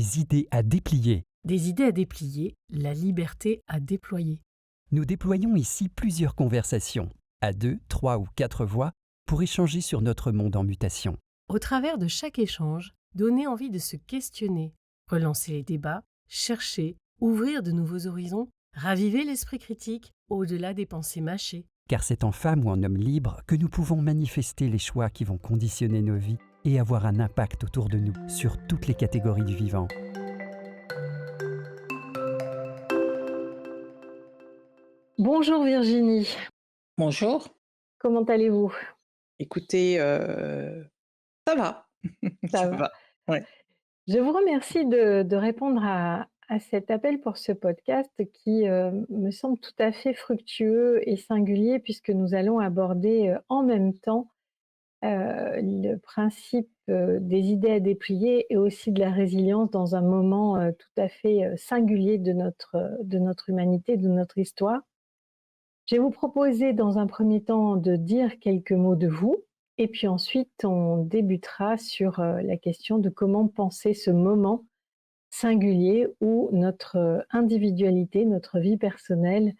Des idées à déplier. Des idées à déplier, la liberté à déployer. Nous déployons ici plusieurs conversations, à 2, 3 ou 4 voix, pour échanger sur notre monde en mutation. Au travers de chaque échange, donner envie de se questionner, relancer les débats, chercher, ouvrir de nouveaux horizons, raviver l'esprit critique au-delà des pensées mâchées. Car c'est en femme ou en homme libre que nous pouvons manifester les choix qui vont conditionner nos vies et avoir un impact autour de nous sur toutes les catégories du vivant. Bonjour Virginie, Bonjour. comment allez-vous? Écoutez, ça va, Ça ça va. va, ouais. Je vous remercie de répondre à cet appel pour ce podcast qui me semble tout à fait fructueux et singulier puisque nous allons aborder en même temps le principe des idées à déplier et aussi de la résilience dans un moment tout à fait singulier de notre humanité, de notre histoire. Je vais vous proposer dans un premier temps de dire quelques mots de vous et puis ensuite on débutera sur la question de comment penser ce moment singulier où notre individualité, notre vie personnelle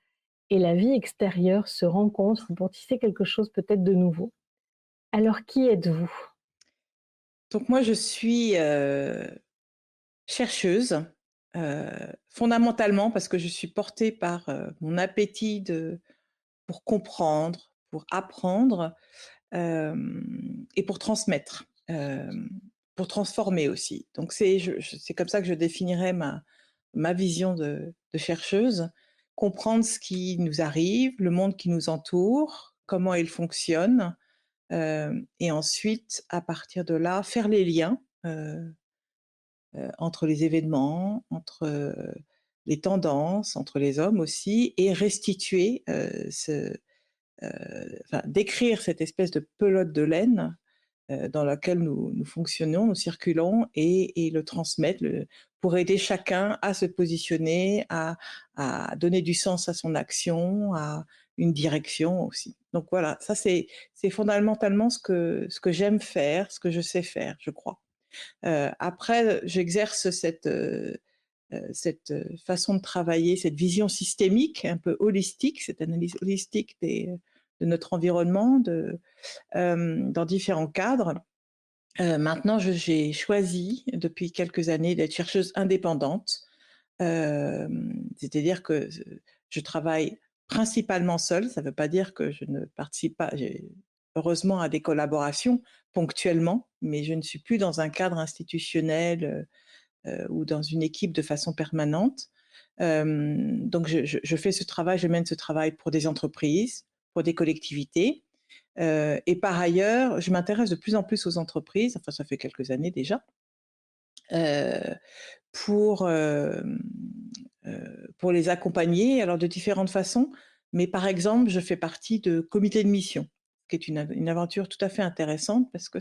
et la vie extérieure se rencontrent pour tisser quelque chose peut-être de nouveau. Alors qui êtes-vous? Donc moi je suis, chercheuse, fondamentalement parce que je suis portée par, mon appétit pour comprendre, pour apprendre, et pour transmettre, pour transformer aussi. Donc c'est comme ça que je définirais ma vision de chercheuse. Comprendre ce qui nous arrive, le monde qui nous entoure, comment il fonctionne, et ensuite à partir de là, faire les liens, entre les événements, entre, les tendances, entre les hommes aussi et restituer, enfin décrire cette espèce de pelote de laine, dans laquelle nous fonctionnons, nous circulons et le transmettre pour aider chacun à se positionner, à donner du sens à son action, à une direction aussi. Donc voilà, ça c'est fondamentalement ce que j'aime faire, ce que je sais faire, je crois. Après, j'exerce cette façon de travailler, cette vision systémique, un peu holistique, cette analyse holistique de notre environnement, dans différents cadres. Maintenant, j'ai choisi depuis quelques années d'être chercheuse indépendante. C'est-à-dire que je travaille principalement seule. Ça ne veut pas dire que je ne participe pas, heureusement, à des collaborations ponctuellement, mais je ne suis plus dans un cadre institutionnel, ou dans une équipe de façon permanente. Donc je fais ce travail, je mène ce travail pour des entreprises, pour des collectivités. Et par ailleurs, je m'intéresse de plus en plus aux entreprises, enfin ça fait quelques années déjà, heu, pour, pour les accompagner, alors de différentes façons. Mais par exemple, je fais partie de comités de mission, ce qui est une aventure tout à fait intéressante parce que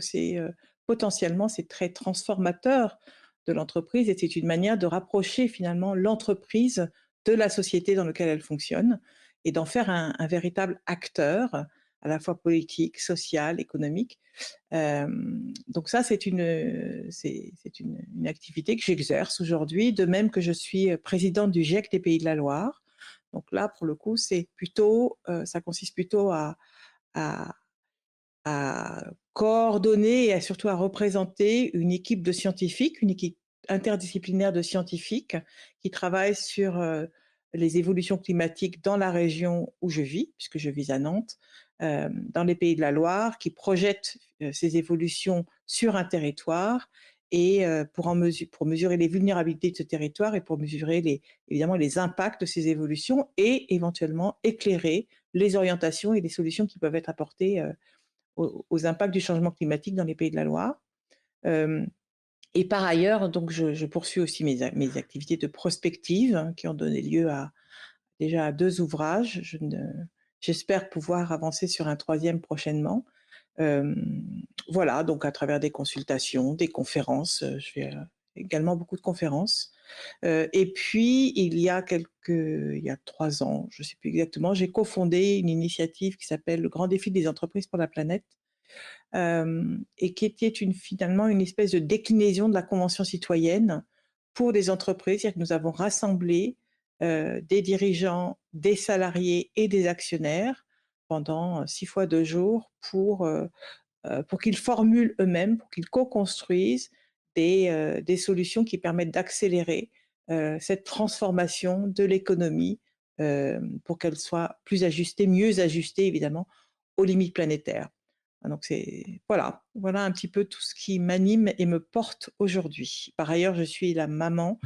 potentiellement, c'est très transformateur de l'entreprise et c'est une manière de rapprocher finalement l'entreprise de la société dans laquelle elle fonctionne et d'en faire un véritable acteur, à la fois politique, social, économique. Donc ça, c'est une activité que j'exerce aujourd'hui, de même que je suis présidente du GIEC des Pays de la Loire. Donc là, pour le coup, c'est plutôt, ça consiste plutôt à coordonner et surtout à représenter une équipe de scientifiques, une équipe interdisciplinaire de scientifiques qui travaillent sur, les évolutions climatiques dans la région où je vis, puisque je vis à Nantes, dans les Pays de la Loire, qui projettent, ces évolutions sur un territoire et pour mesurer les vulnérabilités de ce territoire et pour mesurer évidemment les impacts de ces évolutions et éventuellement éclairer les orientations et les solutions qui peuvent être apportées, aux impacts du changement climatique dans les Pays de la Loire. Hem Et par ailleurs, donc je poursuis aussi mes activités de prospective, hein, qui ont donné lieu déjà à 2 ouvrages. J'espère pouvoir avancer sur un troisième prochainement. Voilà, donc à travers des consultations, des conférences, je fais, également beaucoup de conférences. Et puis il y a 3 ans, je ne sais plus exactement, j'ai cofondé une initiative qui s'appelle le Grand défi des entreprises pour la planète, et qui était finalement une espèce de déclinaison de la Convention citoyenne pour des entreprises. C'est-à-dire que nous avons rassemblé des dirigeants, des salariés et des actionnaires pendant 6 fois 2 jours pour qu'ils formulent eux-mêmes, pour qu'ils co-construisent des solutions qui permettent d'accélérer cette transformation de l'économie pour qu'elle soit plus ajustée, mieux ajustée évidemment aux limites planétaires. Donc voilà un petit peu tout ce qui m'anime et me porte aujourd'hui. Par ailleurs, je suis la maman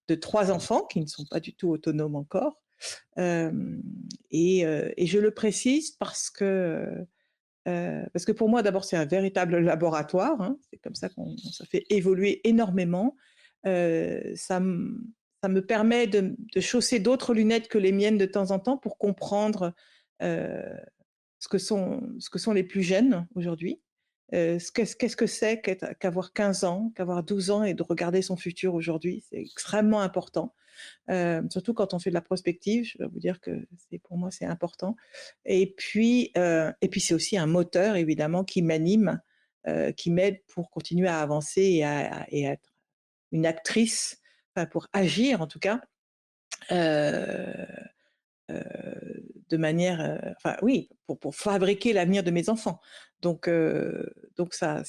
de 3 enfants qui ne sont pas du tout autonomes encore. Et je le précise parce que pour moi, d'abord, c'est un véritable laboratoire, hein. C'est comme ça ça fait évoluer énormément. Ça me permet de chausser d'autres lunettes que les miennes de temps en temps pour comprendre, heu, ce que sont les plus jeunes aujourd'hui. Qu'est-ce que c'est qu'avoir 15 ans, qu'avoir 12 ans et de regarder son futur aujourd'hui? C'est extrêmement important. Surtout quand on fait de la prospective, je dois vous dire que pour moi, c'est important. Et puis c'est aussi un moteur évidemment qui m'anime, qui m'aide pour continuer à avancer et à être une actrice, enfin pour agir en tout cas, heu de manière, enfin oui, pour fabriquer l'avenir de mes enfants. Donc ça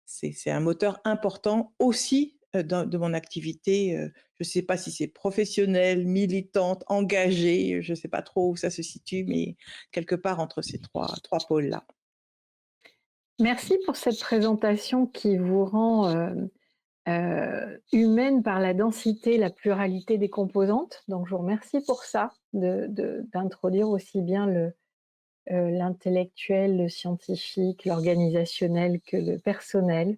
c'est un moteur important aussi, de mon activité, je ne sais pas si c'est professionnelle, militante, engagée, je ne sais pas trop où ça se situe, mais quelque part entre ces trois pôles-là. Merci pour cette présentation qui vous rend, humaine par la densité, la pluralité des composantes. Donc je vous remercie pour ça, d'introduire aussi bien l'intellectuel, le scientifique, l'organisationnel que le personnel.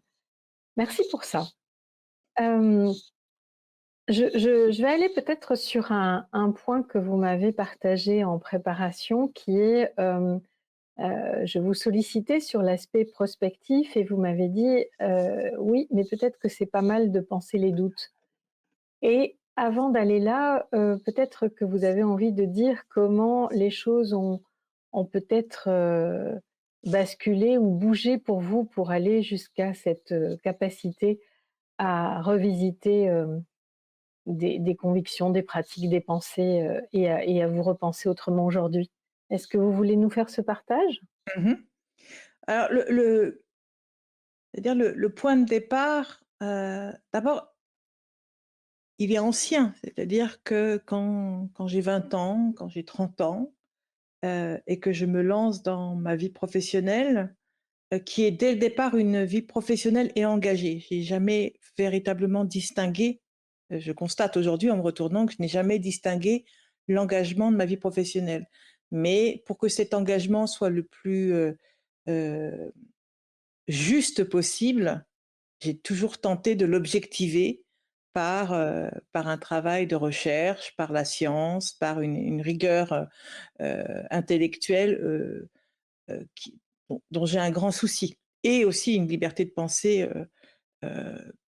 Merci pour ça. Hem, je vais aller peut-être sur un point que vous m'avez partagé en préparation qui est, je vous sollicitais sur l'aspect prospectif et vous m'avez dit: «Oui, mais peut-être que c'est pas mal de penser les doutes». Et avant d'aller là, peut-être que vous avez envie de dire comment les choses ont peut-être, basculé ou bougé pour vous pour aller jusqu'à cette, capacité à revisiter, des convictions, des pratiques, des pensées, et à vous repenser autrement aujourd'hui. Est-ce que vous voulez nous faire ce partage? Mmh. Alors c'est-à-dire le point de départ, d'abord, il est ancien. C'est-à-dire que quand j'ai 20 ans, quand j'ai 30 ans, et que je me lance dans ma vie professionnelle, qui est dès le départ une vie professionnelle et engagée. J'ai jamais véritablement distingué, je constate aujourd'hui en me retournant que je n'ai jamais distingué l'engagement de ma vie professionnelle. Mais pour que cet engagement soit le plus, heu, juste possible, j'ai toujours tenté de l'objectiver par un travail de recherche, par la science, par une rigueur, intellectuelle, qui dont j'ai un grand souci et aussi une liberté de pensée,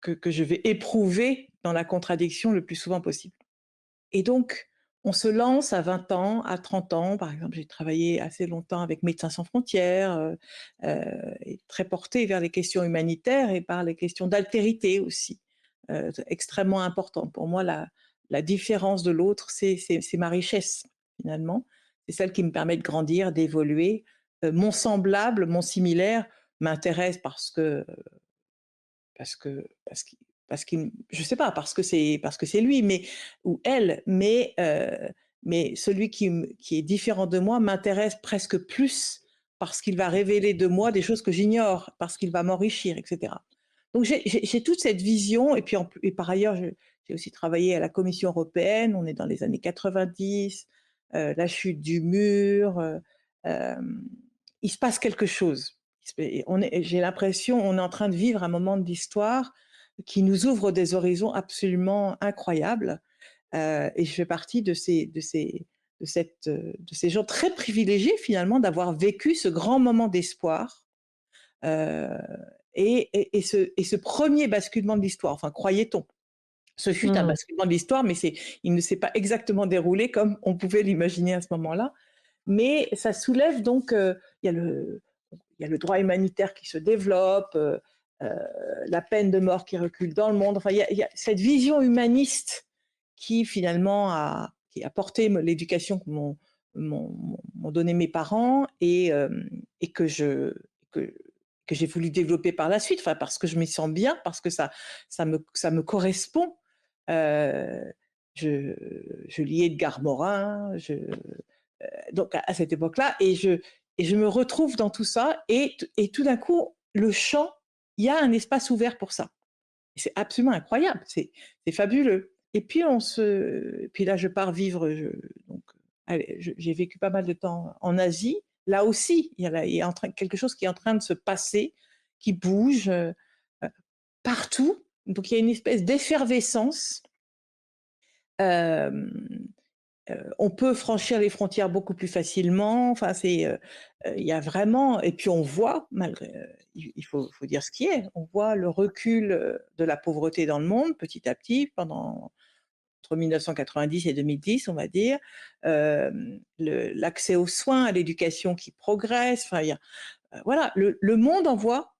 que je vais éprouver dans la contradiction le plus souvent possible. Et donc, on se lance à 20 ans, à 30 ans. Par exemple, j'ai travaillé assez longtemps avec Médecins sans frontières, et très portée vers les questions humanitaires et par les questions d'altérité aussi, extrêmement importantes. Pour moi, la différence de l'autre, c'est ma richesse, finalement. C'est celle qui me permet de grandir, d'évoluer. Mon semblable, mon similaire m'intéresse parce qu'il je sais pas, parce que c'est lui, mais ou elle, mais celui qui est différent de moi m'intéresse presque plus parce qu'il va révéler de moi des choses que j'ignore, parce qu'il va m'enrichir et cetera. Donc j'ai toute cette vision et puis et par ailleurs, j'ai aussi travaillé à la Commission européenne, on est dans les années 90, la chute du mur, hem, il se passe quelque chose. J'ai l'impression, on est en train de vivre un moment de l'histoire qui nous ouvre des horizons absolument incroyables, et je fais partie de ces gens très privilégiés finalement d'avoir vécu ce grand moment d'espoir, heu, et ce 1er basculement de l'histoire, enfin croyait-on. Ce fut un Mmh. basculement de l'histoire, mais il ne s'est pas exactement déroulé comme on pouvait l'imaginer à ce moment-là. Mais ça soulève donc, il y a le droit humanitaire qui se développe, la peine de mort qui recule dans le monde. Enfin, il y a cette vision humaniste qui finalement qui a porté l'éducation que m'ont donné mes parents et que j'ai voulu développer par la suite, enfin, parce que je m'y sens bien, parce que ça me correspond. Euh, je, je lis Edgar Morin, donc à cette époque-là, et je me retrouve dans tout ça, et tout d'un coup, le chant, il y a un espace ouvert pour ça. C'est absolument incroyable, c'est fabuleux. Et puis puis là, je pars vivre. Donc, allez, j'ai vécu pas mal de temps en Asie. Là aussi, il y a quelque chose qui est en train de se passer, qui bouge partout. Donc, il y a une espèce d'effervescence. Euh, on peut franchir les frontières beaucoup plus facilement. Enfin, il y a vraiment, et puis on voit, malgré, faut dire ce qui est, on voit le recul de la pauvreté dans le monde petit à petit entre 1990 et 2010, on va dire, l'accès aux soins, à l'éducation qui progresse. Enfin, voilà, le monde envoie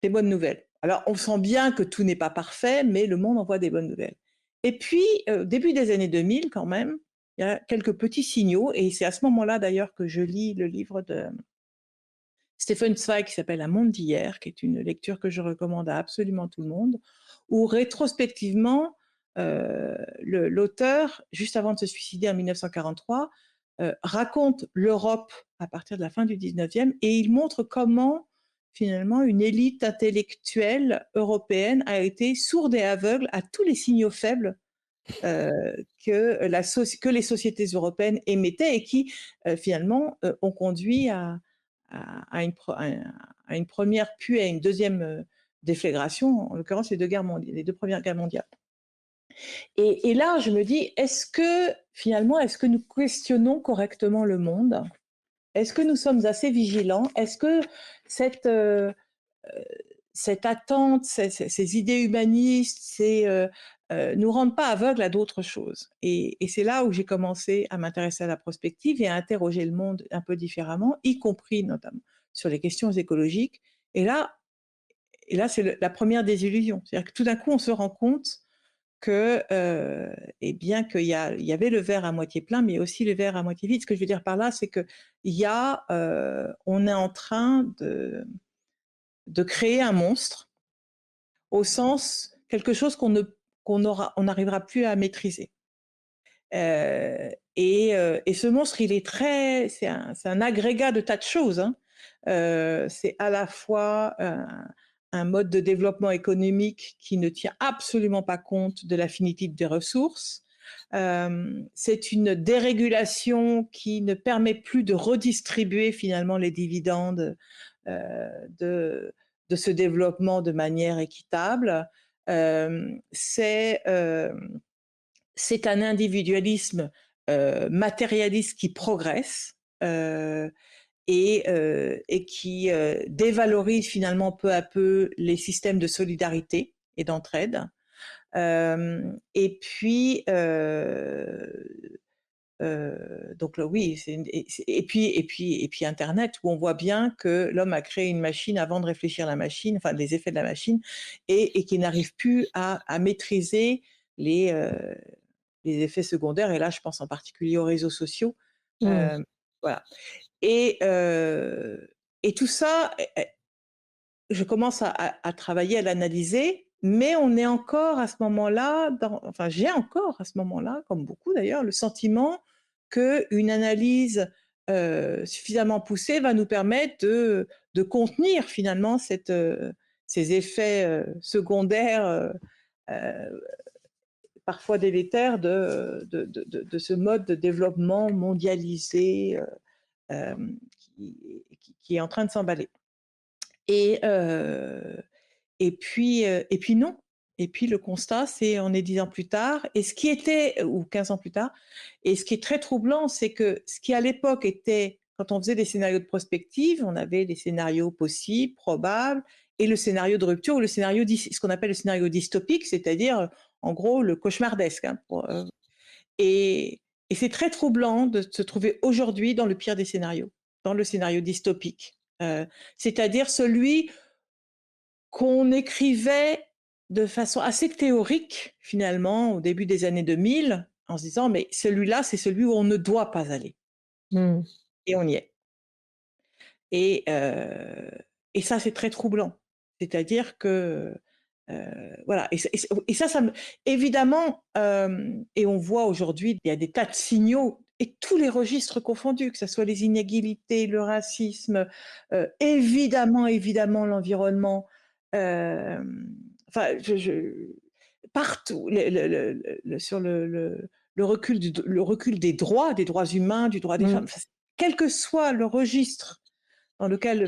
des bonnes nouvelles. Alors, on sent bien que tout n'est pas parfait, mais le monde envoie des bonnes nouvelles. Et puis, début des années 2000, quand même, il y a quelques petits signaux, et c'est à ce moment-là, d'ailleurs, que je lis le livre de Stefan Zweig qui s'appelle Un monde d'hier, qui est une lecture que je recommande à absolument tout le monde, où rétrospectivement, l'auteur, juste avant de se suicider en 1943, raconte l'Europe à partir de la fin du 19e, et il montre comment finalement une élite intellectuelle européenne a été sourde et aveugle à tous les signaux faibles que les sociétés européennes émettaient, et qui finalement ont conduit à une première puis à une deuxième déflagration, en l'occurrence les deux premières guerres mondiales. Et là, je me dis, est-ce que nous questionnons correctement le monde? Est-ce que nous sommes assez vigilants? Est-ce que cette, cette attente, ces idées humanistes, nous rendent pas aveugles à d'autres choses? Et c'est là où j'ai commencé à m'intéresser à la prospective et à interroger le monde un peu différemment, y compris notamment sur les questions écologiques. Et là, c'est la première désillusion. C'est-à-dire que tout d'un coup, on se rend compte que, et bien qu'il y avait le verre à moitié plein, mais aussi le verre à moitié vide. Ce que je veux dire par là, c'est que on est en train de créer un monstre, au sens quelque chose on n'arrivera plus à maîtriser. Et ce monstre, c'est un agrégat de tas de choses, hein. C'est à la fois un mode de développement économique qui ne tient absolument pas compte de la finitude des ressources. C'est une dérégulation qui ne permet plus de redistribuer finalement les dividendes de ce développement de manière équitable. C'est un individualisme matérialiste qui progresse et qui dévalorise finalement peu à peu les systèmes de solidarité et d'entraide. Et puis, donc là, oui, et puis Internet, où on voit bien que l'homme a créé une machine avant de réfléchir à la machine, enfin les effets de la machine, et qui n'arrive plus à maîtriser les effets secondaires. Et là, je pense en particulier aux réseaux sociaux. Mmh. Voilà. Et, et tout ça, je commence à travailler, à l'analyser, mais on est encore à ce moment-là, enfin j'ai encore à ce moment-là, comme beaucoup d'ailleurs, le sentiment qu'une analyse suffisamment poussée va nous permettre de contenir finalement ces effets secondaires euh, parfois délétères de ce mode de développement mondialisé euh, qui est en train de s'emballer. Et, et puis non. Et puis le constat, on est 10 ans plus tard, et ce qui était, ou 15 ans plus tard, et ce qui est très troublant, c'est que ce qui à l'époque était, quand on faisait des scénarios de prospective, on avait des scénarios possibles, probables, et le scénario de rupture, ou ce qu'on appelle le scénario dystopique, c'est-à-dire, en gros, le cauchemardesque, hein, et, et c'est très troublant de se trouver aujourd'hui dans le pire des scénarios, dans le scénario dystopique. C'est-à-dire celui qu'on écrivait de façon assez théorique, finalement, au début des années 2000, en se disant: «Mais celui-là, c'est celui où on ne doit pas aller» Mmh. et on y est. Et heu et ça, c'est très troublant. C'est-à-dire que, voilà et ça me évidemment, et on voit aujourd'hui, il y a des tas de signaux et tous les registres confondus, que ça soit les inégalités, le racisme, évidemment l'environnement, enfin je partout sur le recul des droits humains, du droit des Mmh. femmes, enfin, quel que soit le registre vers lequel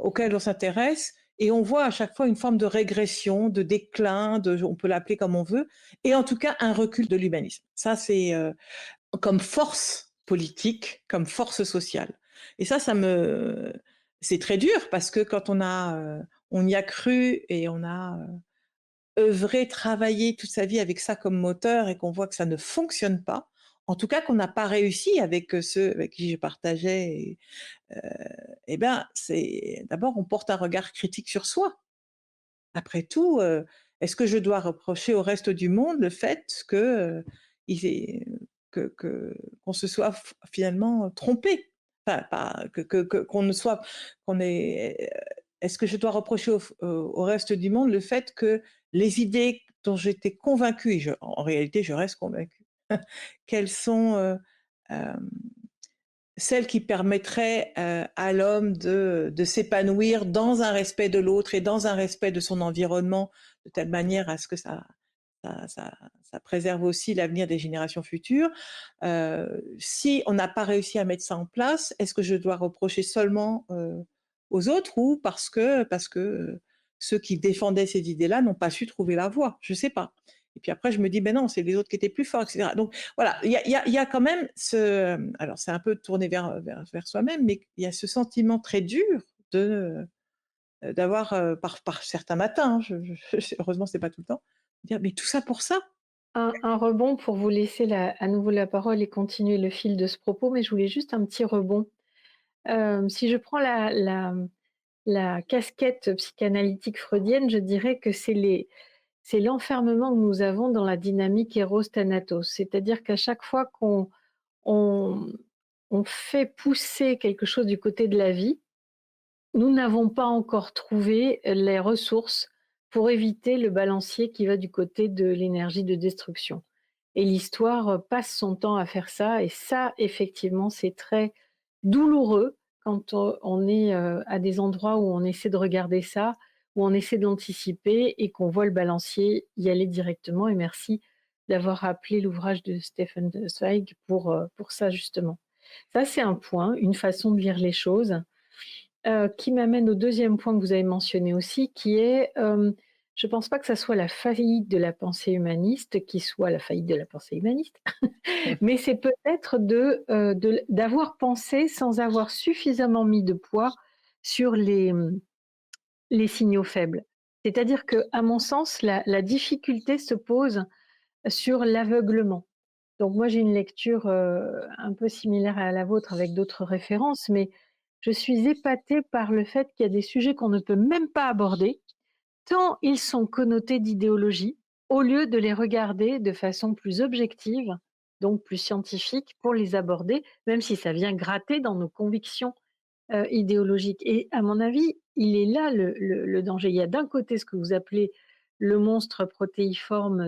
auquel on s'intéresse et on voit à chaque fois une forme de régression, de déclin, on peut l'appeler comme on veut, et en tout cas un recul de l'humanisme. Ça, c'est comme force politique, comme force sociale. Et c'est très dur parce que quand on y a cru et on a œuvré, travaillé toute sa vie avec ça comme moteur et qu'on voit que ça ne fonctionne pas, en tout cas qu'on n'a pas réussi avec ceux avec qui je partageais. Heu et ben, c'est d'abord on porte un regard critique sur soi. Après tout, est-ce que je dois reprocher au reste du monde le fait que, ils aient que qu'on se soit finalement trompé? Enfin pas qu'on ne soit qu'on ait est-ce que je dois reprocher au reste du monde le fait que les idées dont j'étais convaincue et en réalité je reste convaincue, qu'elles sont, hem celle qui permettrait, à l'homme de s'épanouir dans un respect de l'autre et dans un respect de son environnement, de telle manière à ce que ça préserve aussi l'avenir des générations futures. Si on n'a pas réussi à mettre ça en place, est-ce que je dois reprocher seulement, aux autres ou parce que ceux qui défendaient ces idées-là n'ont pas su trouver la voie? Je ne sais pas. Et puis après je me dis: «Beh non, c'est les autres qui étaient plus forts» et cetera. Donc voilà, il y a quand même alors c'est un peu tourné vers soi-même, mais il y a ce sentiment très dur de, d'avoir, par certains matins, hein, heureusement c'est pas tout le temps, dire: «Mais tout ça pour ça?» Un rebond pour vous laisser à nouveau la parole et continuer le fil de ce propos, mais je voulais juste un petit rebond. Si je prends la casquette psychanalytique freudienne, je dirais que c'est l'enfermement que nous avons dans la dynamique Eros-Thanatos. C'est-à-dire qu'à chaque fois qu'on on on fait pousser quelque chose du côté de la vie, nous n'avons pas encore trouvé les ressources pour éviter le balancier qui va du côté de l'énergie de destruction. Et l'histoire passe son temps à faire ça et ça, effectivement, c'est très douloureux quand on est, à des endroits où on essaie de regarder ça, où on essaie d'anticiper et qu'on voit le balancier y aller directement et merci d'avoir rappelé l'ouvrage de Stefan Zweig pour ça justement. Ça, c'est un point, une façon de lire les choses. Qui m'amène au deuxième point que vous avez mentionné aussi, qui est, je ne pense pas que ça soit la faillite de la pensée humaniste qui soit la faillite de la pensée humaniste, mais c'est peut-être d'avoir pensé sans avoir suffisamment mis de poids sur les signaux faibles. C'est-à-dire qu'à mon sens, la difficulté se pose sur l'aveuglement. Donc moi, j'ai une lecture, un peu similaire à la vôtre avec d'autres références, mais je suis épatée par le fait qu'il y a des sujets qu'on ne peut même pas aborder, tant ils sont connotés d'idéologie, au lieu de les regarder de façon plus objective, donc plus scientifique, pour les aborder, même si ça vient gratter dans nos convictions, idéologiques et à mon avis, il est là le danger. Il y a d'un côté ce que vous appelez le monstre protéiforme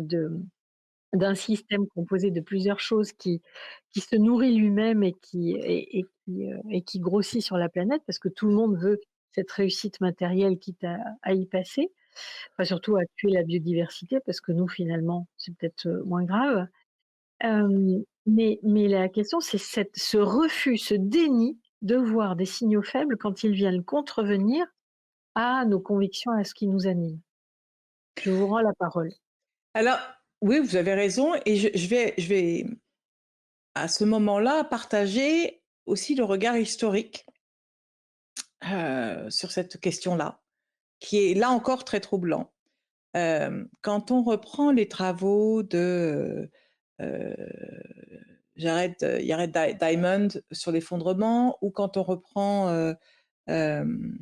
d'un système composé de plusieurs choses qui se nourrit lui-même et qui grossit sur la planète parce que tout le monde veut cette réussite matérielle quitte à y passer, enfin surtout à tuer la biodiversité parce que nous finalement c'est peut-être, moins grave. Mais la question c'est ce refus, ce déni de voir des signaux faibles quand ils viennent contrevenir à nos convictions, à ce qui nous anime. Je vous rends la parole. Alors oui, vous avez raison et je vais à ce moment-là partager aussi le regard historique, sur cette question-là, qui est là encore très troublant. Quand on reprend les travaux de, heu, Jared Diamond sur l'effondrement ou quand on reprend, hem,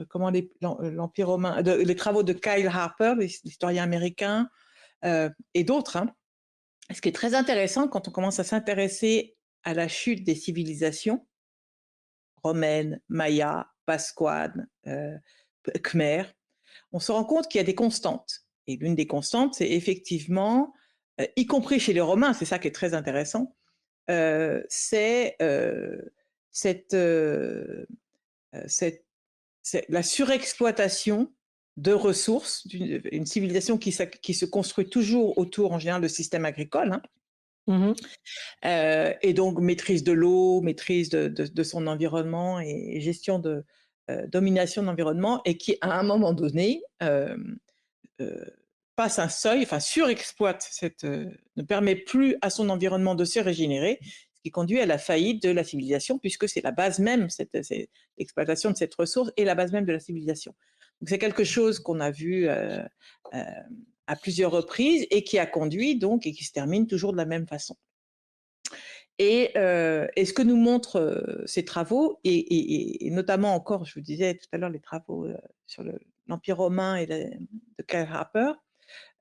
comment l'Empire romain, les travaux de Kyle Harper, l'historien américain, et d'autres, hein. Ce qui est très intéressant quand on commence à s'intéresser à la chute des civilisations romaines, mayas, pasquanes, khmer, on se rend compte qu'il y a des constantes. Et l'une des constantes, c'est effectivement, y compris chez les Romains, c'est ça qui est très intéressant, c'est cette c'est la surexploitation de ressources d'une civilisation qui se construit toujours autour, en général, de systèmes agricoles, hein. Mmh. Et donc maîtrise de l'eau, maîtrise de son environnement et gestion domination de l'environnement, et qui, à un moment donné, passe un seuil, enfin surexploite ne permet plus à son environnement de se régénérer, ce qui conduit à la faillite de la civilisation, puisque c'est la base même, c'est l'exploitation de cette ressource est la base même de la civilisation. Donc c'est quelque chose qu'on a vu à plusieurs reprises et qui a conduit donc et qui se termine toujours de la même façon. Et ce que nous montrent ces travaux, et notamment encore, je vous disais tout à l'heure, les travaux sur l'Empire romain de Karl Harper,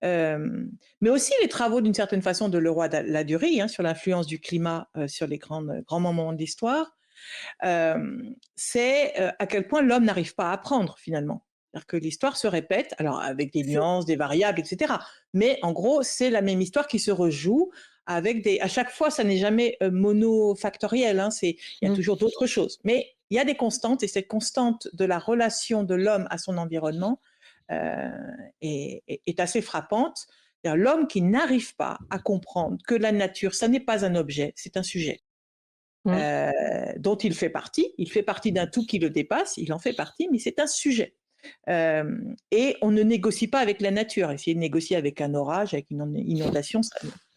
mais aussi les travaux d'une certaine façon de Leroy Ladurie, hein, sur l'influence du climat sur les grands moments de l'histoire, c'est à quel point l'homme n'arrive pas à apprendre finalement. C'est-à-dire que l'histoire se répète, alors avec des nuances, des variables, etc. Mais en gros, c'est la même histoire qui se rejoue avec à chaque fois, ça n'est jamais monofactoriel, hein, il y a Mmh. toujours d'autres choses. Mais il y a des constantes, et cette constante de la relation de l'homme à son environnement est assez frappante. L'homme qui n'arrive pas à comprendre que la nature, ça n'est pas un objet, c'est un sujet. Mmh. Dont il fait partie d'un tout qui le dépasse, il en fait partie, mais c'est un sujet. Et on ne négocie pas avec la nature. Essayer de négocier avec un orage, avec une inondation,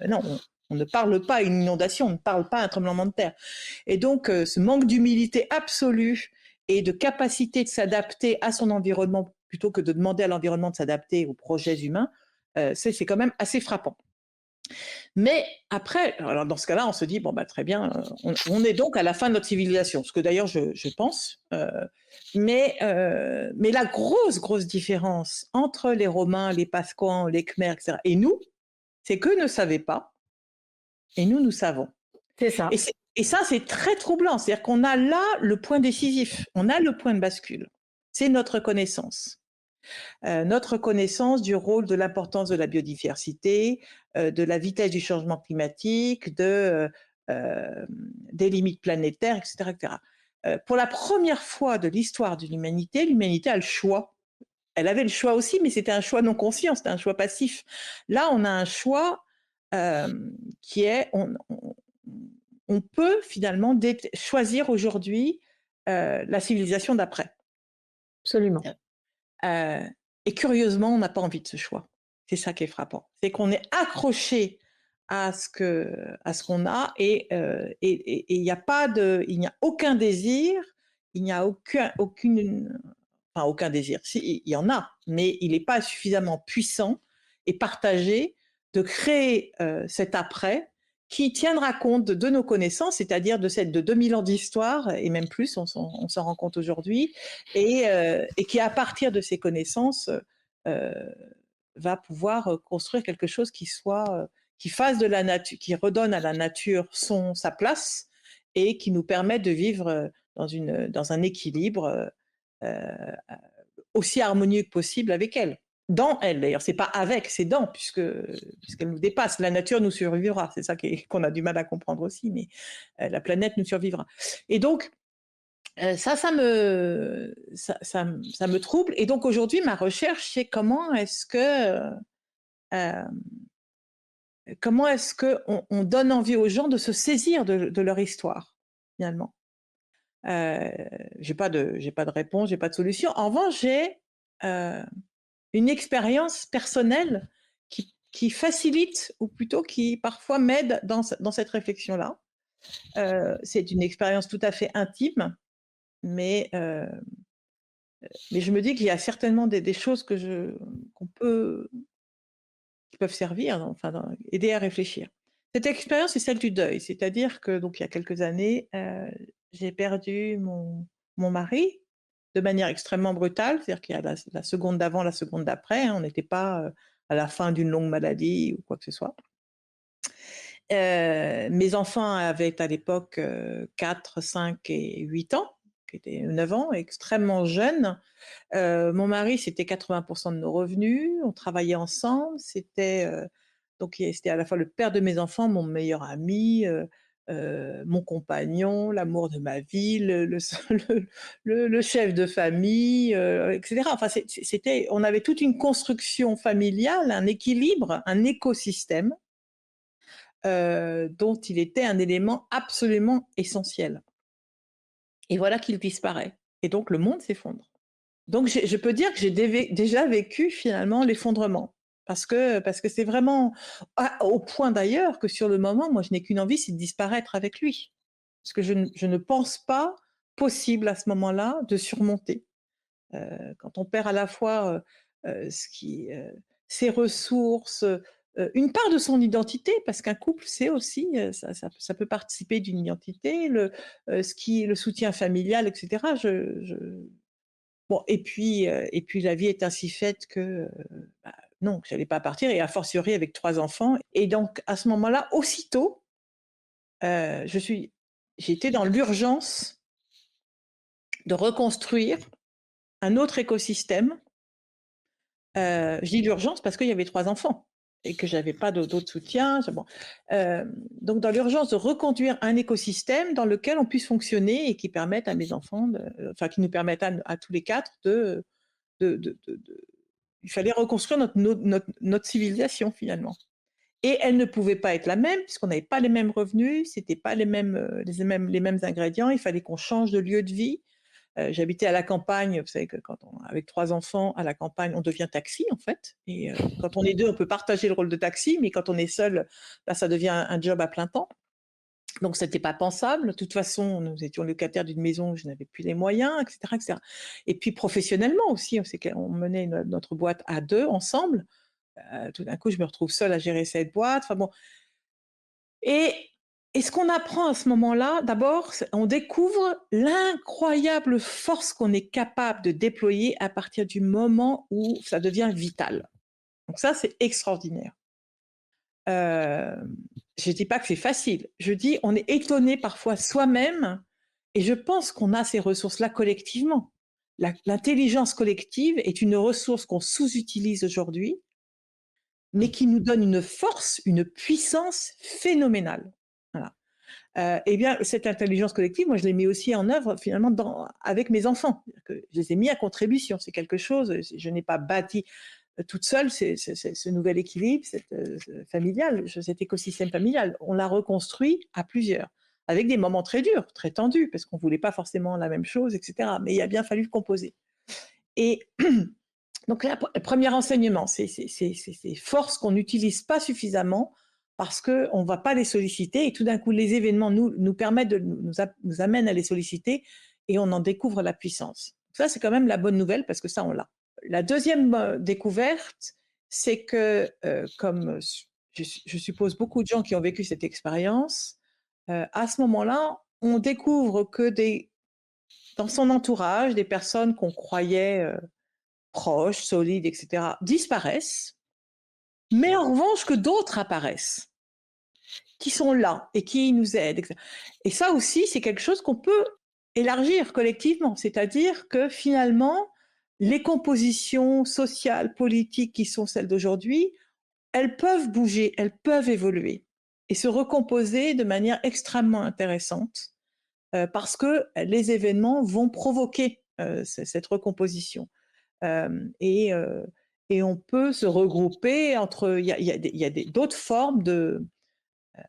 non, on ne parle pas à une inondation, on ne parle pas à un tremblement de terre. Et donc, ce manque d'humilité absolue et de capacité de s'adapter à son environnement plutôt que de demander à l'environnement de s'adapter aux projets humains, c'est quand même assez frappant. Mais après, alors dans ce cas-là, on se dit, bon, bah, très bien, on est donc à la fin de notre civilisation, ce que d'ailleurs je pense. Mais la grosse différence entre les Romains, les Pasquans, les Khmers, etc., et nous, c'est qu'eux ne savaient pas, et nous savons. C'est ça. Et ça, c'est très troublant. C'est-à-dire qu'on a là le point décisif, on a le point de bascule. C'est notre connaissance. Notre connaissance du rôle, de l'importance de la biodiversité, de la vitesse du changement climatique, des limites planétaires, etc. etc. Pour la première fois de l'histoire de l'humanité a le choix. Elle avait le choix aussi, mais c'était un choix non conscient, c'était un choix passif. Là, on a un choix qui est, on peut finalement choisir aujourd'hui la civilisation d'après. Absolument. Et curieusement, on n'a pas envie de ce choix. C'est ça qui est frappant. C'est qu'on est accroché à ce qu'on a, et il n'y a aucun désir, il n'y a aucun désir. Si, il y en a, mais il n'est pas suffisamment puissant et partagé de créer cet après qui tiendra compte de nos connaissances, c'est-à-dire de 2000 ans d'histoire, et même plus, on s'en rend compte aujourd'hui, et qui, à partir de ces connaissances, va pouvoir construire quelque chose qui fasse de la nature, qui redonne à la nature sa place, et qui nous permet de vivre dans un équilibre aussi harmonieux que possible avec elle. Dans elle, d'ailleurs, c'est pas avec, c'est dans, puisqu'elle nous dépasse. La nature nous survivra, c'est ça qu'on a du mal à comprendre aussi, mais la planète nous survivra. Et donc, ça me trouble. Et donc aujourd'hui, ma recherche, c'est comment est-ce qu'on donne envie aux gens de se saisir de leur histoire, finalement. J'ai pas de réponse, j'ai pas de solution. En revanche, j'ai une expérience personnelle qui facilite, ou plutôt qui parfois m'aide dans cette réflexion-là. C'est une expérience tout à fait intime, mais je me dis qu'il y a certainement des choses qui peuvent servir, enfin, aider à réfléchir. Cette expérience, c'est celle du deuil, c'est-à-dire que donc il y a quelques années, j'ai perdu mon mari de manière extrêmement brutale. C'est-à-dire qu'il y a la seconde d'avant, la seconde d'après, hein. On n'était pas à la fin d'une longue maladie ou quoi que ce soit. Mes enfants avaient à l'époque 4, 5 et 8 ans, qui étaient 9 ans, extrêmement jeunes. Mon mari, c'était 80% de nos revenus. On travaillait ensemble. C'était à la fois le père de mes enfants, mon meilleur ami, mon compagnon, l'amour de ma vie, le chef de famille, et cetera. Enfin, on avait toute une construction familiale, un équilibre, un écosystème, dont il était un élément absolument essentiel. Et voilà qu'il disparaît. Et donc le monde s'effondre. Donc je peux dire que j'ai déjà vécu finalement l'effondrement. Parce que c'est vraiment au point d'ailleurs que sur le moment, moi je n'ai qu'une envie, c'est de disparaître avec lui. Parce que je ne pense pas possible à ce moment-là de surmonter. Quand on perd à la fois, ses ressources, une part de son identité, parce qu'un couple, c'est aussi, ça peut participer d'une identité, le soutien familial et cetera. Bon et puis la vie est ainsi faite que, bah, non, j'allais pas partir et a fortiori avec 3 enfants et donc à ce moment-là, aussitôt, j'ai été dans l'urgence de reconstruire un autre écosystème. Je dis l'urgence parce qu'il y avait 3 enfants et que j'avais pas d'autres soutiens, bon, donc dans l'urgence de reconduire un écosystème dans lequel on puisse fonctionner et qui permette à mes enfants qui nous permette à tous les 4 de il fallait reconstruire notre civilisation finalement et elle ne pouvait pas être la même puisqu'on n'avait pas les mêmes revenus, c'était pas les mêmes ingrédients, il fallait qu'on change de lieu de vie. J'habitais à la campagne, vous savez que avec 3 enfants à la campagne, on devient taxi en fait et quand on est 2, on peut partager le rôle de taxi, mais quand on est seul, là, ça devient un job à plein temps. Donc c'était pas pensable. De toute façon, nous étions locataires d'une maison où je n'avais plus les moyens, et cetera, et cetera. Et puis professionnellement aussi, c'est qu'on menait notre boîte à 2 ensemble. Tout d'un coup, je me retrouve seule à gérer cette boîte. Enfin bon, et ce qu'on apprend à ce moment-là, d'abord, on découvre l'incroyable force qu'on est capable de déployer à partir du moment où ça devient vital. Donc ça, c'est extraordinaire. Je dis pas que c'est facile. Je dis, on est étonné parfois soi-même et je pense qu'on a ces ressources-là collectivement. L'intelligence collective est une ressource qu'on sous-utilise aujourd'hui, mais qui nous donne une force, une puissance phénoménale. Voilà. Eh bien, cette intelligence collective, moi, je l'ai mis aussi en œuvre finalement avec mes enfants. Que je les ai mis à contribution. C'est quelque chose, je n'ai pas bâti toute seule ce nouvel équilibre familial, cet écosystème familial. On l'a reconstruit à plusieurs, avec des moments très durs, très tendus, parce qu'on ne voulait pas forcément la même chose, etc. Mais il a bien fallu composer. Et donc, le premier enseignement, c'est ces forces qu'on n'utilise pas suffisamment parce qu'on ne va pas les solliciter et tout d'un coup, les événements nous permettent nous amènent à les solliciter et on en découvre la puissance. Ça, c'est quand même la bonne nouvelle parce que ça, on l'a. La deuxième découverte, c'est que, comme je suppose beaucoup de gens qui ont vécu cette expérience, à ce moment-là, on découvre que dans son entourage, des personnes qu'on croyait proches, solides, et cetera, disparaissent, mais en revanche que d'autres apparaissent, qui sont là et qui nous aident, et cetera. Et ça aussi, c'est quelque chose qu'on peut élargir collectivement. C'est-à-dire que finalement, les compositions sociales, politiques qui sont celles d'aujourd'hui, elles peuvent bouger, elles peuvent évoluer et se recomposer de manière extrêmement intéressante, parce que les événements vont provoquer, cette recomposition. Et on peut se regrouper entre il y a d'autres formes de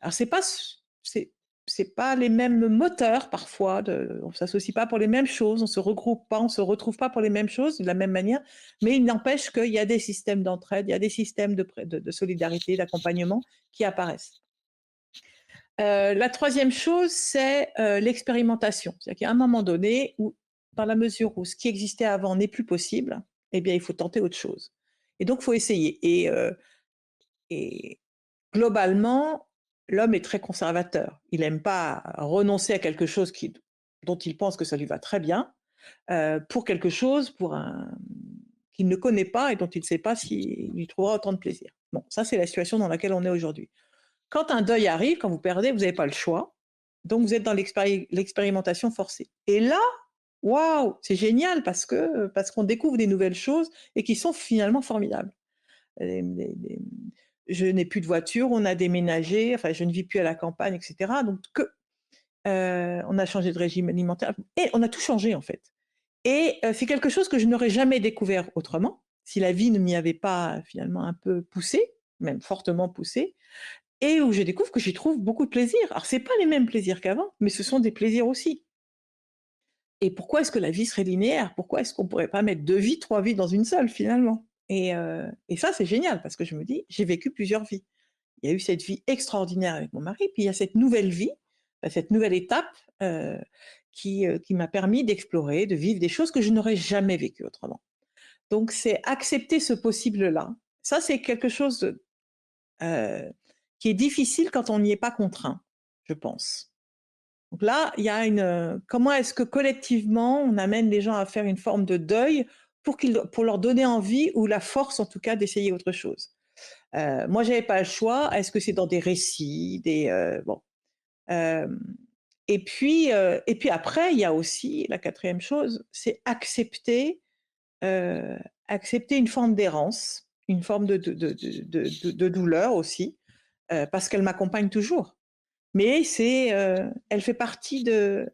alors c'est pas les mêmes moteurs parfois, on s'associe pas pour les mêmes choses, on se regroupe pas, on se retrouve pas pour les mêmes choses de la même manière, mais il n'empêche qu'il y a des systèmes d'entraide, il y a des systèmes de solidarité, d'accompagnement qui apparaissent. La troisième chose, c'est, l'expérimentation. C'est-à-dire qu'à un moment donné où, dans la mesure où ce qui existait avant n'est plus possible, eh bien, il faut tenter autre chose. Et donc, il faut essayer. Et globalement, l'homme est très conservateur. Il n'aime pas renoncer à quelque chose dont il pense que ça lui va très bien. pour quelque chose, qu'il ne connaît pas et dont il ne sait pas s'il y trouvera autant de plaisir. Bon, ça, c'est la situation dans laquelle on est aujourd'hui. Quand un deuil arrive, quand vous perdez, vous n'avez pas le choix. Donc, vous êtes dans l'expérimentation forcée. Et là, waouh, c'est génial parce qu'on découvre des nouvelles choses et qui sont finalement formidables. Je n'ai plus de voiture, on a déménagé, enfin, je ne vis plus à la campagne, etc. Donc, on a changé de régime alimentaire et on a tout changé, en fait. Et c'est quelque chose que je n'aurais jamais découvert autrement, si la vie ne m'y avait pas finalement un peu poussée, même fortement poussée, et où je découvre que j'y trouve beaucoup de plaisir. Alors c'est pas les mêmes plaisirs qu'avant, mais ce sont des plaisirs aussi. Et pourquoi est-ce que la vie serait linéaire? Pourquoi est-ce qu'on pourrait pas mettre 2 vies, 3 vies dans une seule finalement? Et ça c'est génial parce que je me dis: «J'ai vécu plusieurs vies». Il y a eu cette vie extraordinaire avec mon mari, puis il y a cette nouvelle vie, cette nouvelle étape, heu, qui m'a permis d'explorer, de vivre des choses que je n'aurais jamais vécues autrement. Donc c'est accepter ce possible-là. Ça, c'est quelque chose heu, qui est difficile quand on n'y est pas contraint, je pense. Donc là, il y a comment est-ce que collectivement on amène les gens à faire une forme de deuil pour leur donner envie ou la force en tout cas d'essayer autre chose? Moi j'avais pas le choix. Est-ce que c'est dans des récits, bon, hem et puis après il y a aussi la quatrième chose, c'est heu, accepter une forme d'errance, une forme de douleur aussi, parce qu'elle m'accompagne toujours. Mais elle fait partie de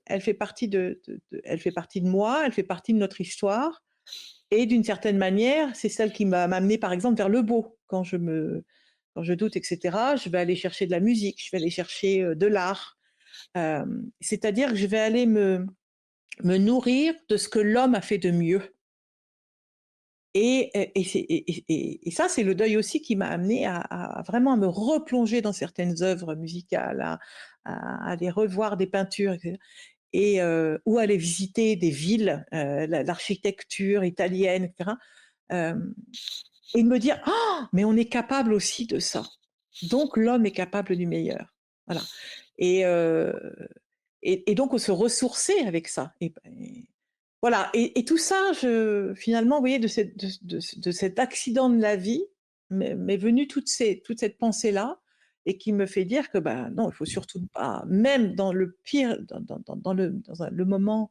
moi, elle fait partie de notre histoire et d'une certaine manière, c'est celle qui m'a amenée par exemple vers le beau. Quand je doute et cetera, je vais aller chercher de la musique, je vais aller chercher, de l'art. C'est-à-dire que je vais aller me nourrir de ce que l'homme a fait de mieux. Et ça, c'est le deuil aussi qui m'a amenée à vraiment me replonger dans certaines œuvres musicales, à aller revoir des peintures et cetera ou aller visiter des villes, l'architecture italienne et cetera, hem et de me dire: «Ah! Mais on est capable aussi de ça. Donc l'homme est capable du meilleur». Voilà et heu et donc se ressourcer avec ça et voilà et tout ça, finalement, vous voyez, de cet accident de la vie, m'est venue toute cette pensée-là et qui me fait dire que, bah, non, il faut surtout pas, même dans le pire, le moment,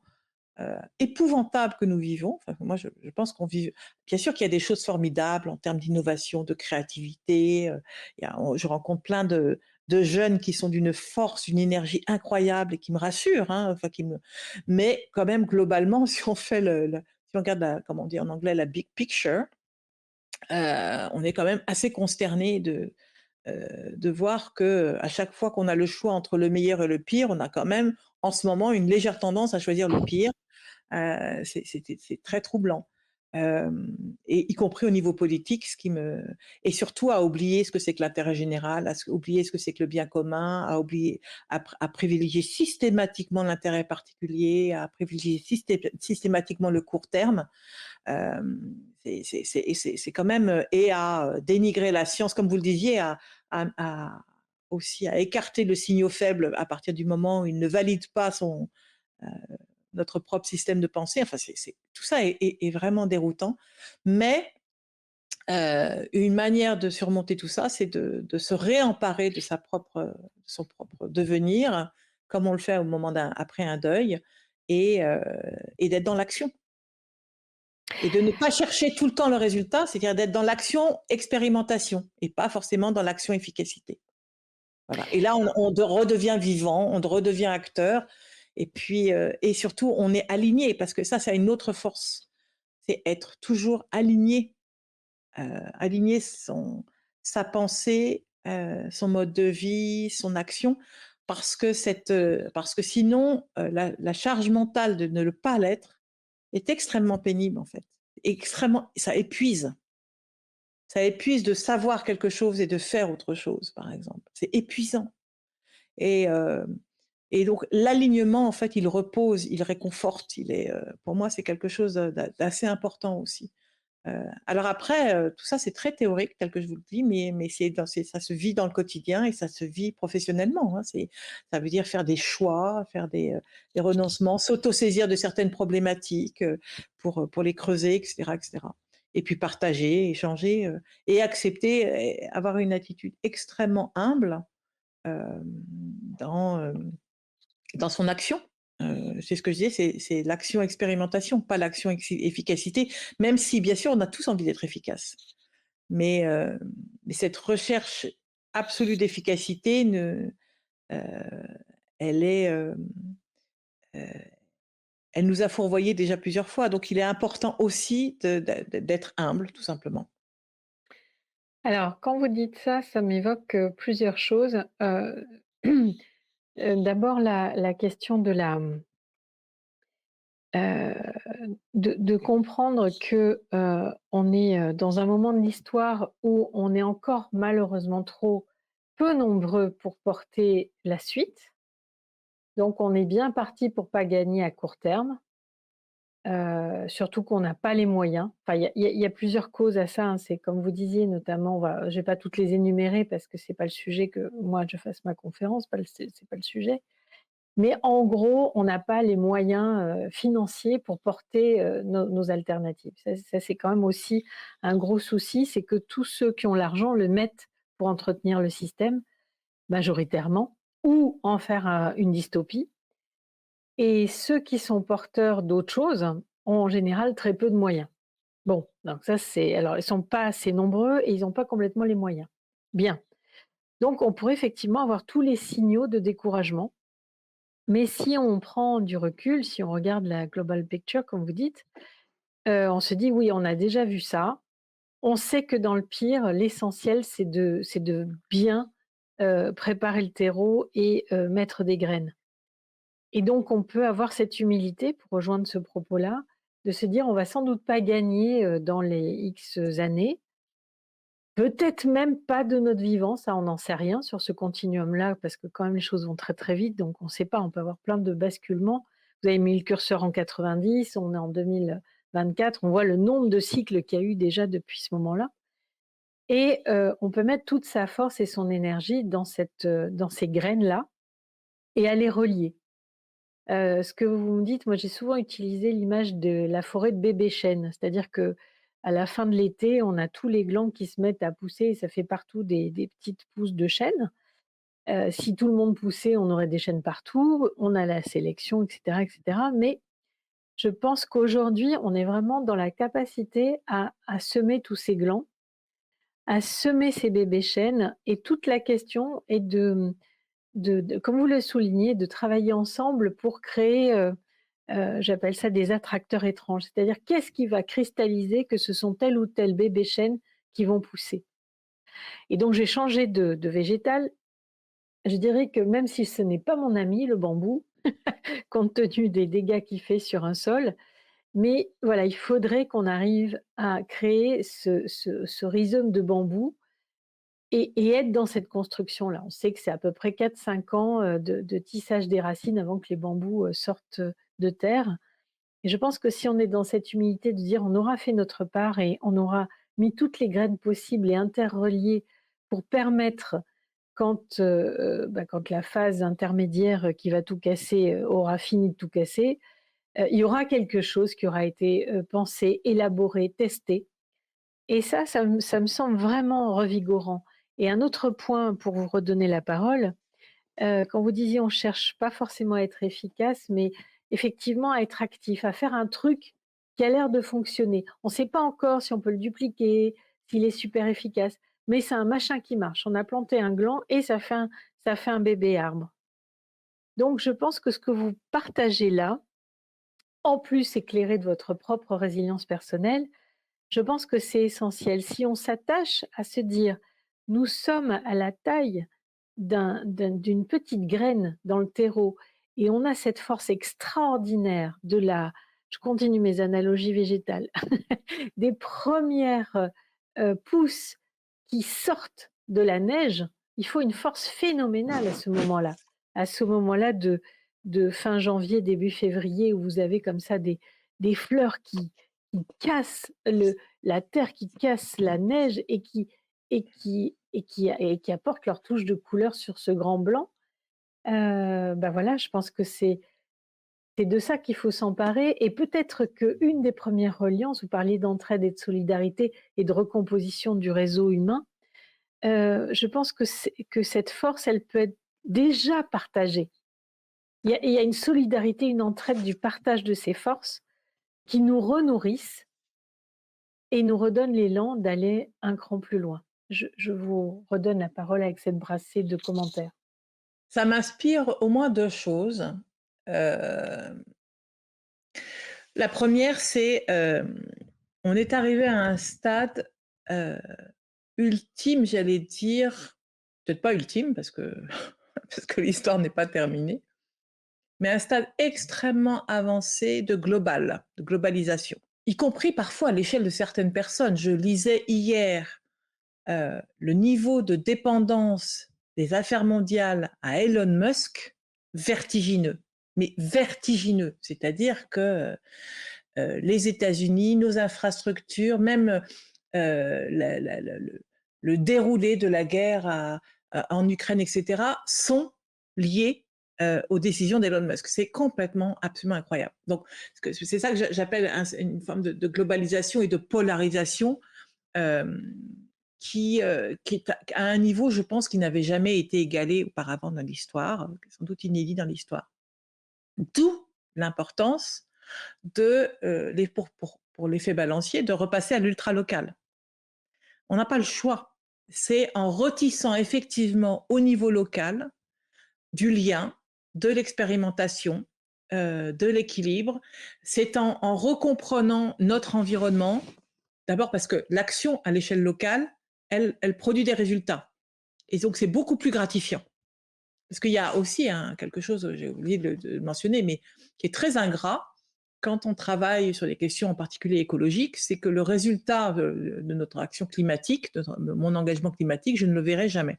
épouvantable que nous vivons, enfin, moi, je pense qu'on vit bien sûr qu'il y a des choses formidables en termes d'innovation, de créativité, il y a on je rencontre plein de jeunes qui sont d'une force, d'une énergie incroyable et qui me rassurent, hein, enfin mais quand même globalement si on fait si on regarde comment on dit en anglais, la big picture, on est quand même assez consterné de voir que à chaque fois qu'on a le choix entre le meilleur et le pire, on a quand même en ce moment une légère tendance à choisir le pire. C'est très troublant. Et y compris au niveau politique, ce qui me et surtout à oublier ce que c'est que l'intérêt général, oublier ce que c'est que le bien commun, à privilégier systématiquement l'intérêt particulier, à privilégier systématiquement le court terme. C'est quand même, et à dénigrer la science, comme vous le disiez, aussi à écarter le signaux faible à partir du moment où il ne valide pas heu, notre propre système de pensée. Enfin, tout ça est vraiment déroutant. Mais une manière de surmonter tout ça, c'est de se réemparer de son propre devenir, comme on le fait au moment après un deuil et d'être dans l'action. Et de ne pas chercher tout le temps le résultat, c'est-à-dire d'être dans l'action expérimentation et pas forcément dans l'action efficacité. Voilà et là on redevient vivant, on redevient acteur et puis, et surtout on est aligné parce que ça a une autre force. C'est être toujours aligné, aligner sa pensée, son mode de vie, son action parce que sinon, la charge mentale de ne pas l'être est extrêmement pénible en fait. Extrêmement, ça épuise. Ça épuise de savoir quelque chose et de faire autre chose, par exemple. C'est épuisant et hem et donc l'alignement, en fait, il repose, il réconforte, pour moi, c'est quelque chose d'assez important aussi. Alors après, tout ça, c'est très théorique tel que je vous le dis, mais ça se vit dans le quotidien et ça se vit professionnellement, hein. Ça veut dire faire des choix, faire des renoncements, s'autosaisir de certaines problématiques, pour les creuser et cetera et cetera. Et puis partager, échanger, et accepter et avoir une attitude extrêmement humble, hem, dans, dans son action. C'est ce que je disais, c'est l'action expérimentation, pas l'action efficacité, même si bien sûr on a tous envie d'être efficace. Mais, mais cette recherche absolue d'efficacité heu, elle est, heu, elle nous a fourvoyés déjà plusieurs fois, donc il est important aussi d'être humble, tout simplement. Alors, quand vous dites ça, ça m'évoque, plusieurs choses. D'abord la question de de comprendre que, on est, dans un moment de l'histoire où on est encore malheureusement trop peu nombreux pour porter la suite. Donc on est bien parti pour pas gagner à court terme, surtout qu'on n'a pas les moyens. Enfin, il y a plusieurs causes à ça, hein. C'est comme vous disiez notamment, je vais pas toutes les énumérer parce que c'est pas le sujet que moi je fasse ma conférence, c'est pas le sujet. Mais en gros, on n'a pas les moyens, financiers pour porter, nos alternatives. Ça, c'est quand même aussi un gros souci, c'est que tous ceux qui ont l'argent le mettent pour entretenir le système, majoritairement, ou en faire, une dystopie. Et ceux qui sont porteurs d'autre chose ont en général très peu de moyens. Bon, donc ça c'est alors ils sont pas assez nombreux et ils n'ont pas complètement les moyens. Bien. Donc on pourrait effectivement avoir tous les signaux de découragement. Mais si on prend du recul, si on regarde la global picture comme vous dites, on se dit: «Oui, on a déjà vu ça. On sait que dans le pire, l'essentiel c'est de bien, préparer le terreau et mettre des graines». Et donc on peut avoir cette humilité, pour rejoindre ce propos-là, de se dire: «On va sans doute pas gagner, dans les X années, peut-être même pas de notre vivant», ça on n'en sait rien sur ce continuum-là, parce que quand même les choses vont très, très vite, donc on ne sait pas, on peut avoir plein de basculements. Vous avez mis le curseur en 90, on est en 2024, on voit le nombre de cycles qu'il y a eu déjà depuis ce moment-là et on peut mettre toute sa force et son énergie dans ces graines-là et à les relier. Ce que vous me dites, moi j'ai souvent utilisé l'image de la forêt de bébé chêne. C'est-à-dire que à la fin de l'été, on a tous les glands qui se mettent à pousser et ça fait partout des petites pousses de chêne. Si tout le monde poussait, on aurait des chênes partout, on a la sélection et cetera et cetera. Mais je pense qu'aujourd'hui, on est vraiment dans la capacité à semer tous ces glands, à semer ces bébés chênes et toute la question est de comme vous le soulignez, de travailler ensemble pour créer, j'appelle ça des attracteurs étranges. C'est-à-dire qu'est-ce qui va cristalliser que ce sont tel ou tel bébé chêne qui vont pousser? Et donc j'ai changé de végétal. Je dirais que même si ce n'est pas mon ami le bambou, compte tenu des dégâts qu'il fait sur un sol, mais voilà, il faudrait qu'on arrive à créer ce rhizome de bambou et être dans cette construction-là. On sait que c'est à peu près 4-5 ans, de tissage des racines avant que les bambous, sortent, de terre. Et je pense que si on est dans cette humilité de dire: «On aura fait notre part et on aura mis toutes les graines possibles et interreliées pour permettre quand la phase intermédiaire, qui va tout casser, aura fini de tout casser, il y aura quelque chose qui aura été, pensé, élaboré, testé». Et ça me semble vraiment revigorant. Et un autre point pour vous redonner la parole, quand vous disiez: «On cherche pas forcément à être efficace», mais effectivement à être actif, à faire un truc qui a l'air de fonctionner. On ne sait pas encore si on peut le dupliquer, s'il est super efficace, mais c'est un machin qui marche. On a planté un gland et ça fait un bébé arbre. Donc je pense que ce que vous partagez là, en plus éclairé de votre propre résilience personnelle, je pense que c'est essentiel. Si on s'attache à se dire: «Nous sommes à la taille d'une petite graine dans le terreau et on a cette force extraordinaire de la» je continue mes analogies végétales, «des premières, pousses qui sortent de la neige», il faut une force phénoménale à ce moment-là. À ce moment-là de fin janvier, début février où vous avez comme ça des fleurs qui casse la terre, qui casse la neige et qui apportent leur touche de couleur sur ce grand blanc. Bah, voilà, je pense que c'est de ça qu'il faut s'emparer et peut-être qu'une des premières reliances, vous parliez d'entraide et de solidarité et de recomposition du réseau humain, je pense que cette force, elle peut être déjà partagée. Il y a une solidarité, une entraide du partage de ces forces qui nous renourrissent et nous redonnent l'élan d'aller un cran plus loin. Je vous redonne la parole avec cette brassée de commentaires. Ça m'inspire au moins 2 choses. Hem, la première, c'est, on est arrivé à un stade, heu, ultime, j'allais dire, peut-être pas ultime parce que parce que l'histoire n'est pas terminée, mais un stade extrêmement avancé de globalisation, y compris parfois à l'échelle de certaines personnes. Je lisais hier, le niveau de dépendance des affaires mondiales à Elon Musk, vertigineux, mais vertigineux. C'est-à-dire que, les États-Unis, nos infrastructures, même, le déroulé de la guerre en Ukraine et cetera, sont liés, aux décisions d'Elon Musk. C'est complètement, absolument incroyable. Donc c'est ça que j'appelle une forme de globalisation et de polarisation, hem, qui est à un niveau, je pense, qui n'avait jamais été égalé auparavant dans l'histoire, sans doute inédit dans l'histoire. D'où l'importance de, pour l'effet balancier, de repasser à l'ultra local. On n'a pas le choix. C'est en retissant effectivement au niveau local du lien, de l'expérimentation, de l'équilibre. C'est en recomprenant notre environnement, d'abord parce que l'action à l'échelle locale, elle produit des résultats et donc c'est beaucoup plus gratifiant. Parce qu'il y a aussi quelque chose, j'ai oublié de mentionner, mais qui est très ingrat quand on travaille sur des questions en particulier écologiques, c'est que le résultat de notre action climatique, de mon engagement climatique, je ne le verrai jamais.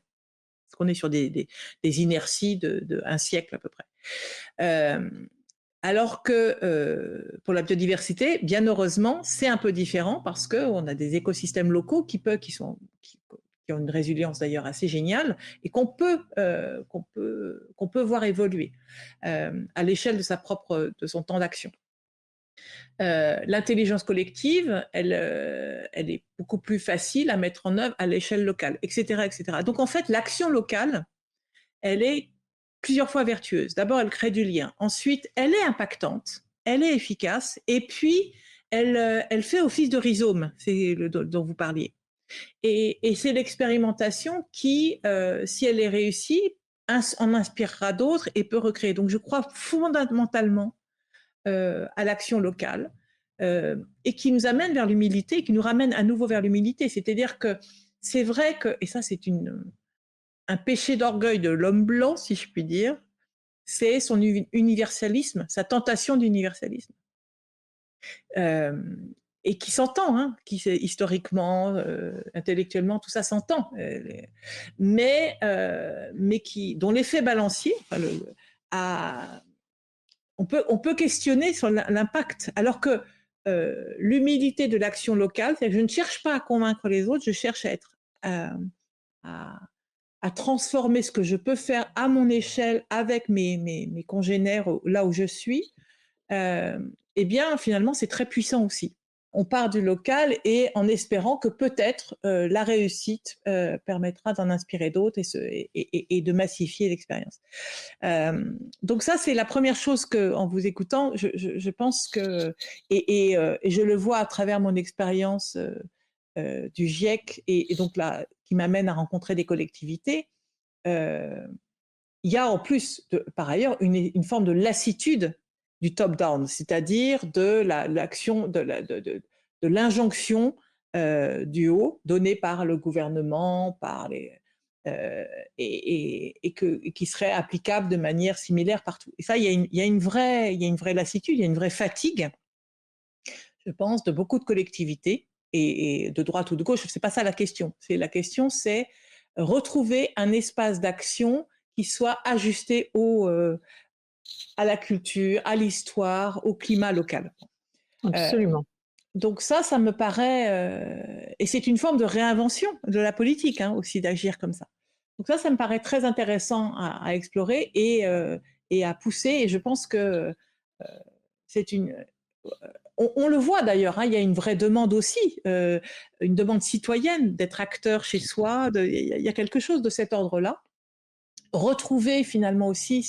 Parce qu'on est sur des inerties de un siècle à peu près. Euh, alors que pour la biodiversité, bien heureusement, c'est un peu différent parce qu'on a des écosystèmes locaux qui ont une résilience d'ailleurs assez géniale et qu'on peut voir évoluer à l'échelle de son temps d'action. L'intelligence collective, elle est beaucoup plus facile à mettre en œuvre à l'échelle locale, etc., etc. Donc en fait, l'action locale, elle est plusieurs fois vertueuse. D'abord, elle crée du lien. Ensuite, elle est impactante, elle est efficace, et puis elle fait office de rhizome, c'est dont vous parliez. Et c'est l'expérimentation qui, si elle est réussie, en inspirera d'autres et peut recréer. Donc je crois fondamentalement à l'action locale et qui nous amène vers l'humilité, qui nous ramène à nouveau vers l'humilité. C'est-à-dire que c'est vrai que, et ça c'est un péché d'orgueil de l'homme blanc, si je puis dire, c'est son universalisme, sa tentation d'universalisme. Et qui s'entend, hein, historiquement, intellectuellement, tout ça s'entend, mais dont l'effet balancier, enfin, on peut questionner sur l'impact, alors que l'humilité de l'action locale, c'est que je ne cherche pas à convaincre les autres, je cherche à, à transformer ce que je peux faire à mon échelle avec mes congénères là où je suis. Eh bien, finalement, c'est très puissant aussi. On part du local et en espérant que peut-être la réussite permettra d'en inspirer d'autres et de massifier l'expérience. Donc ça, c'est la première chose que, en vous écoutant, je pense que, et je le vois à travers mon expérience du GIEC et donc là, qui m'amène à rencontrer des collectivités. Il y a en plus, par ailleurs, une forme de lassitude du top-down, c'est-à-dire de l'action, de l'injonction du haut donnée par le gouvernement, et qui serait applicable de manière similaire partout. Et ça, il y a une vraie lassitude, il y a une vraie fatigue, je pense, de beaucoup de collectivités, et de droite ou de gauche. C'est pas ça la question. La question, c'est retrouver un espace d'action qui soit ajusté à la culture, à l'histoire, au climat local. Absolument. Donc ça me paraît, et c'est une forme de réinvention de la politique, hein, aussi d'agir comme ça. Donc ça me paraît très intéressant à explorer et à pousser et je pense que, c'est on le voit d'ailleurs, hein, il y a une vraie demande aussi, une demande citoyenne d'être acteur chez soi, il y a quelque chose de cet ordre-là. Retrouver finalement aussi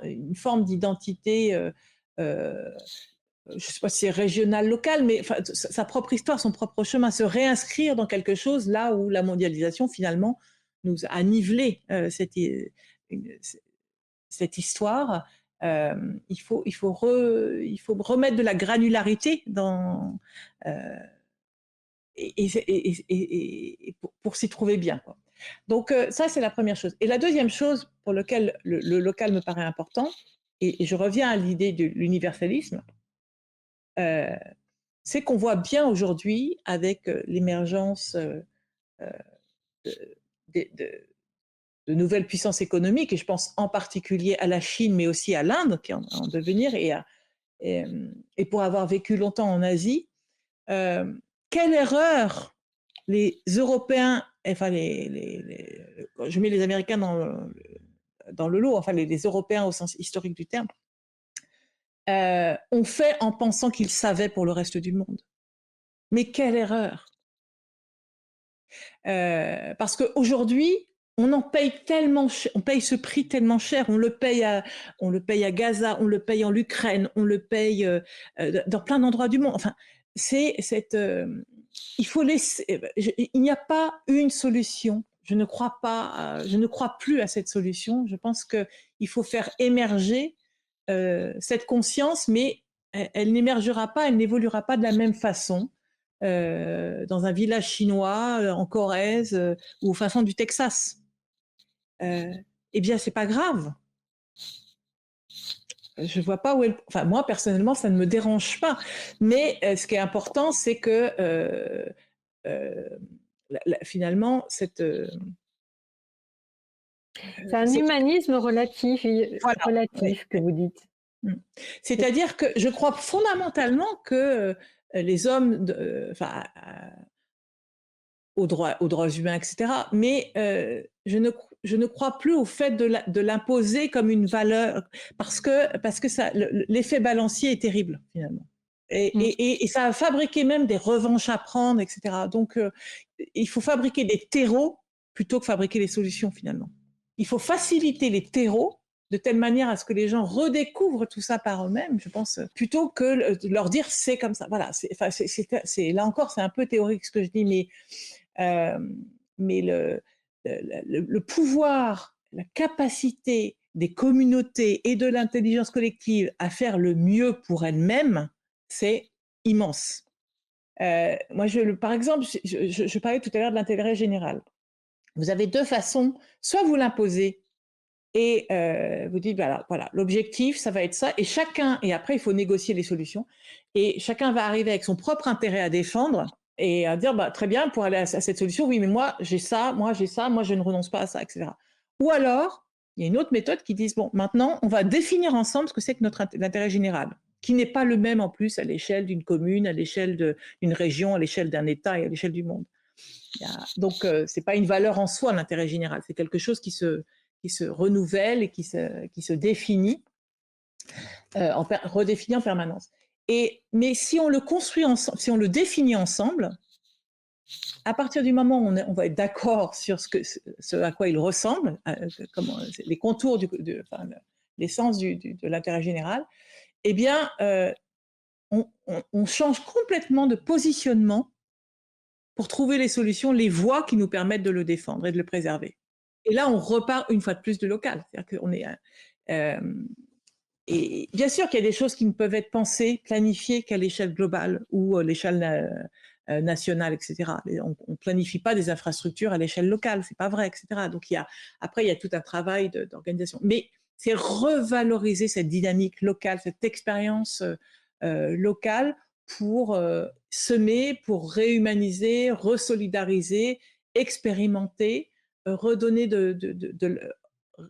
une forme d'identité, je ne sais pas si c'est régional, local, mais enfin, sa propre histoire, son propre chemin, se réinscrire dans quelque chose là où la mondialisation finalement nous a nivelé cette histoire. Il faut remettre de la granularité euh, pour s'y trouver bien, quoi. Donc ça, c'est la première chose. Et la deuxième chose pour laquelle le local me paraît important, et je reviens à l'idée de l'universalisme, euh, c'est qu'on voit bien aujourd'hui avec l'émergence de, de- de nouvelles puissances économiques, et je pense en particulier à la Chine, mais aussi à l'Inde qui est en devenir, et pour avoir vécu longtemps en Asie, euh, quelle erreur les Européens, enfin je mets les Américains dans le lot, enfin les Européens au sens historique du terme, ont fait en pensant qu'ils savaient pour le reste du monde. Mais quelle erreur! Parce qu'aujourd'hui, on en paye tellement, on paye ce prix tellement cher. On le paye à Gaza, on le paye en Ukraine, on le paye dans plein d'endroits du monde. Enfin, il faut laisser. Il n'y a pas une solution. Je ne crois pas. Je ne crois plus à cette solution. Je pense qu'il faut faire émerger cette conscience, mais elle n'émergera pas, elle n'évoluera pas de la même façon dans un village chinois, en Corrèze ou au fin fond du Texas. Eh bien, c'est pas grave. Je vois pas où elle. Enfin, moi personnellement, ça ne me dérange pas. Mais ce qui est important, c'est que euh, finalement, C'est un cette- humanisme relatif, voilà. Oui, relatif que vous dites. oui. C'est-à-dire que je crois fondamentalement que les hommes, enfin, aux droits humains, etc. Mais je ne crois plus au fait de l'imposer comme une valeur, parce que l'effet balancier est terrible, finalement. Et ça a fabriqué même des revanches à prendre, etc. Donc, il faut fabriquer des terreaux plutôt que fabriquer les solutions, finalement. Il faut faciliter les terreaux de telle manière à ce que les gens redécouvrent tout ça par eux-mêmes, je pense, plutôt que de leur dire c'est comme ça. Voilà, là encore, c'est un peu théorique ce que je dis, euh, mais le pouvoir, la capacité des communautés et de l'intelligence collective à faire le mieux pour elles-mêmes, c'est immense. Moi, par exemple, je parlais tout à l'heure de l'intérêt général. Vous avez deux façons, soit vous l'imposez et vous dites, voilà, l'objectif, ça va être ça, et après, il faut négocier les solutions, et chacun va arriver avec son propre intérêt à défendre, et à dire, très bien, pour aller à cette solution, oui, mais moi, j'ai ça, moi, je ne renonce pas à ça, etc. Ou alors, il y a une autre méthode qui dit, bon, maintenant, on va définir ensemble ce que c'est que l'intérêt général, qui n'est pas le même en plus à l'échelle d'une commune, à l'échelle d'une région, à l'échelle d'un État et à l'échelle du monde. Donc, ce n'est pas une valeur en soi, l'intérêt général, c'est quelque chose qui se renouvelle et qui se définit, redéfinit en permanence. Mais si on le construit ensemble, si on le définit ensemble, à partir du moment où on va être d'accord sur ce à quoi il ressemble, les contours, l'essence de l'intérêt général, eh bien, on change complètement de positionnement pour trouver les solutions, les voies qui nous permettent de le défendre et de le préserver. Et là, on repart une fois de plus de local. C'est-à-dire qu'on est. Et bien sûr qu'il y a des choses qui ne peuvent être pensées, planifiées qu'à l'échelle globale ou à l'échelle nationale, etc. On ne planifie pas des infrastructures à l'échelle locale, c'est pas vrai, etc. Donc après, il y a tout un travail d'organisation. Mais c'est revaloriser cette dynamique locale, cette expérience locale pour semer, pour réhumaniser, resolidariser, expérimenter, redonner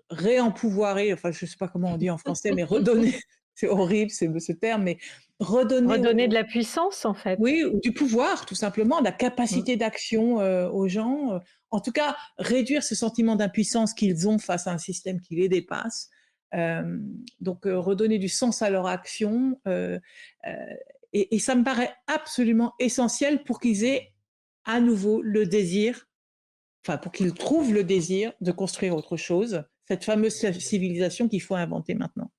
réempouvoirer, enfin je ne sais pas comment on dit en français, mais redonner, c'est horrible ce terme, mais redonner Redonner de la puissance, en fait. oui, ou du pouvoir, tout simplement, la Mmh. capacité d'action, aux gens, en tout cas, réduire ce sentiment d'impuissance qu'ils ont face à un système qui les dépasse. Donc redonner du sens à leur action, heu et ça me paraît absolument essentiel pour qu'ils aient à nouveau le désir, enfin, pour qu'ils trouvent le désir de construire autre chose, cette fameuse civilisation qu'il faut inventer maintenant.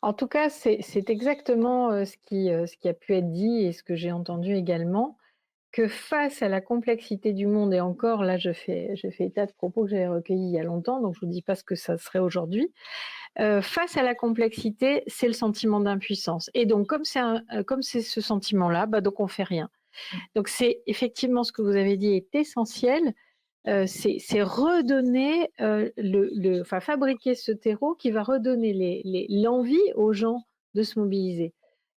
En tout cas, c'est exactement, ce qui a pu être dit et ce que j'ai entendu également, que face à la complexité du monde et encore là, je fais état de propos que j'avais recueillis il y a longtemps, donc je vous dis pas ce que ça serait aujourd'hui. Face à la complexité, c'est le sentiment d'impuissance et donc comme c'est ce sentiment-là, bah, donc on fait rien. Donc c'est effectivement ce que vous avez dit est essentiel, c'est redonner, enfin fabriquer ce terreau qui va redonner l'envie aux gens de se mobiliser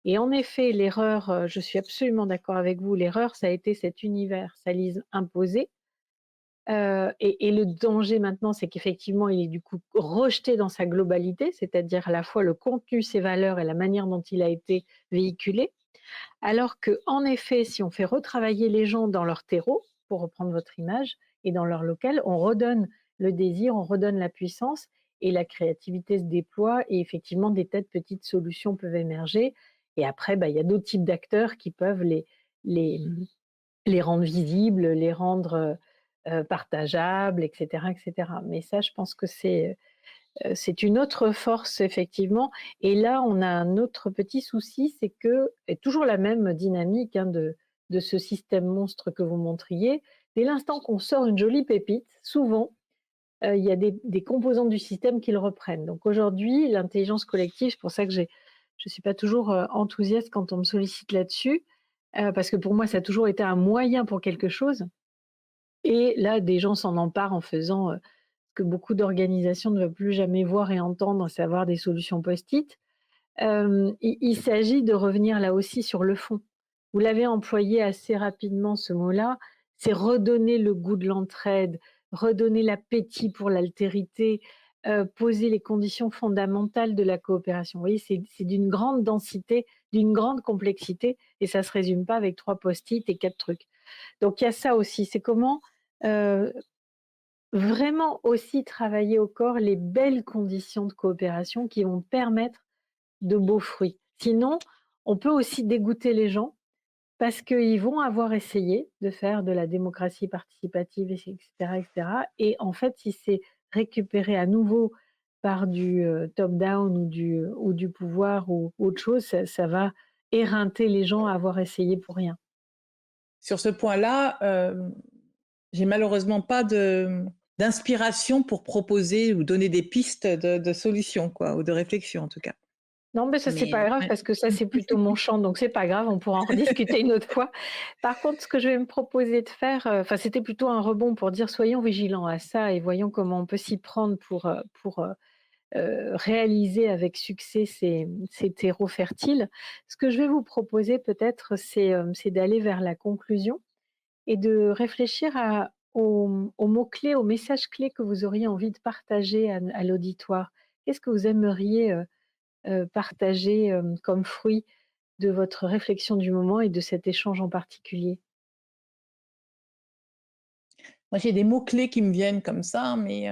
et en effet, l'erreur, je suis absolument d'accord avec vous, l'erreur, ça a été cet universalisme imposé, et le danger maintenant, c'est qu'effectivement, il est du coup rejeté dans sa globalité, c'est-à-dire à la fois le contenu, ses valeurs et la manière dont il a été véhiculé. Alors qu'en effet, si on fait retravailler les gens dans leur terreau, pour reprendre votre image, et dans leur local, on redonne le désir, on redonne la puissance et la créativité se déploie et effectivement des tas de petites solutions peuvent émerger. Et après, bah, il y a d'autres types d'acteurs qui peuvent les, les rendre visibles, les rendre partageables, etc., etc. Mais ça, je pense que c'est une autre force effectivement et là, on a un autre petit souci, c'est que et toujours la même dynamique, hein, de ce système monstre que vous montriez. Dès l'instant qu'on sort une jolie pépite, souvent, il y a des composants du système qui le reprennent. Donc aujourd'hui, l'intelligence collective, c'est pour ça que je suis pas toujours, enthousiaste quand on me sollicite là-dessus, parce que pour moi, ça a toujours été un moyen pour quelque chose et là, des gens s'en emparent en faisant, ce que beaucoup d'organisations ne veulent plus jamais voir et entendre, à savoir des solutions post-it. Il s'agit de revenir là aussi sur le fond. Vous l'avez employé assez rapidement ce mot-là, c'est redonner le goût de l'entraide, redonner l'appétit pour l'altérité, poser les conditions fondamentales de la coopération. Vous voyez, c'est d'une grande densité, d'une grande complexité et ça se résume pas avec 3 post-it et 4 trucs. Donc il y a ça aussi, c'est comment, heu, vraiment aussi travailler au corps les belles conditions de coopération qui vont permettre de beaux fruits. Sinon, on peut aussi dégoûter les gens parce qu'ils vont avoir essayé de faire de la démocratie participative et cetera et cetera et en fait, si c'est récupéré à nouveau par du, top down ou du pouvoir ou autre chose, ça va éreinter les gens à avoir essayé pour rien. Sur ce point-là, j'ai malheureusement pas d'inspiration pour proposer ou donner des pistes de solutions quoi, ou de réflexion en tout cas. Non, mais ça, c'est Mais pas grave ouais. parce que ça, c'est plutôt mon champ, donc c'est pas grave, on pourra en rediscuter une autre fois. Par contre, ce que je vais me proposer de faire, enfin, c'était plutôt un rebond pour dire soyons vigilants à ça et voyons comment on peut s'y prendre pour réaliser avec succès ces terreaux fertiles. Ce que je vais vous proposer peut-être, c'est d'aller vers la conclusion et de réfléchir aux mots-clés, aux messages clés que vous auriez envie de partager à l'auditoire. Qu'est-ce que vous aimeriez, partager, comme fruit de votre réflexion du moment et de cet échange en particulier? Moi j'ai des mots clés qui me viennent comme ça, mais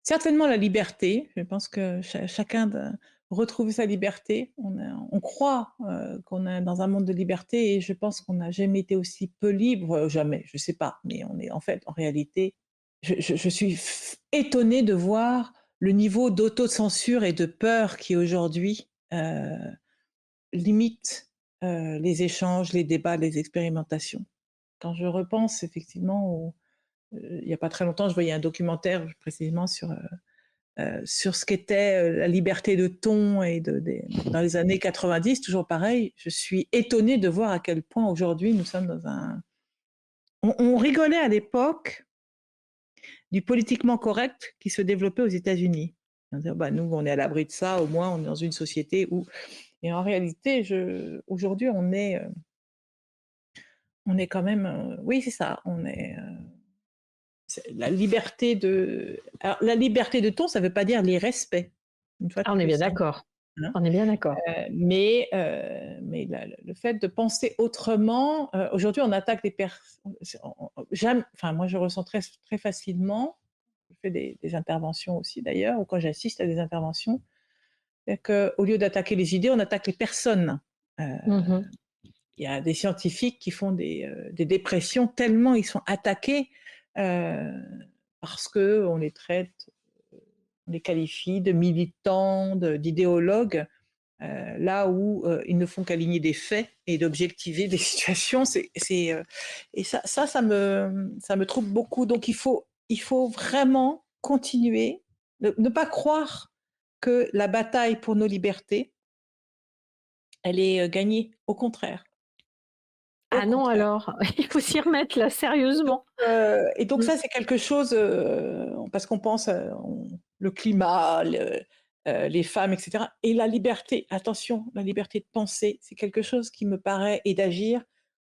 certainement la liberté. Je pense que chacun doit retrouver sa liberté. On croit, qu'on est dans un monde de liberté et je pense qu'on n'a jamais été aussi peu libre, jamais, je sais pas, mais on est en fait, en réalité, je suis étonnée de voir le niveau d'autocensure et de peur qui aujourd'hui, limite, les échanges, les débats, les expérimentations. Quand je repense effectivement il y a pas très longtemps, je voyais un documentaire précisément sur ce qu'était, la liberté de ton et dans les années 90, toujours pareil, je suis étonnée de voir à quel point aujourd'hui nous sommes dans un on rigolait à l'époque du politiquement correct qui se développait aux États-Unis. On dire: «Bah, nous, on est à l'abri de ça, au moins on est dans une société où» et en réalité, aujourd'hui, on est quand même, oui, c'est ça, c'est la liberté de alors la liberté de ton, ça veut pas dire l'irrespect, une fois de Ah, on est bien plus, hein. d'accord. hein. On est bien d'accord. Mais le fait de penser autrement, aujourd'hui, on attaque des personnes. Enfin, moi, je ressens très, très facilement, je fais des interventions aussi d'ailleurs, ou quand j'assiste à des interventions, c'est qu'au lieu d'attaquer les idées, on attaque les personnes. Euh, Mmh. Il y a des scientifiques qui font des dépressions tellement ils sont attaqués euh, parce qu'on les traite, on les qualifie de militants, d'idéologues. Là où ils ne font qu'aligner des faits et d'objectiver des situations, et ça me trouble beaucoup. Donc il faut vraiment continuer, ne pas croire que la bataille pour nos libertés, elle est gagnée. Au contraire, au Ah non contraire. alors, il faut s'y remettre là, Donc, sérieusement. et donc Mmh. ça, c'est quelque chose, parce qu'on pense, le climat, les femmes, et cetera, et la liberté, attention, la liberté de penser, c'est quelque chose qui me paraît, et d'agir,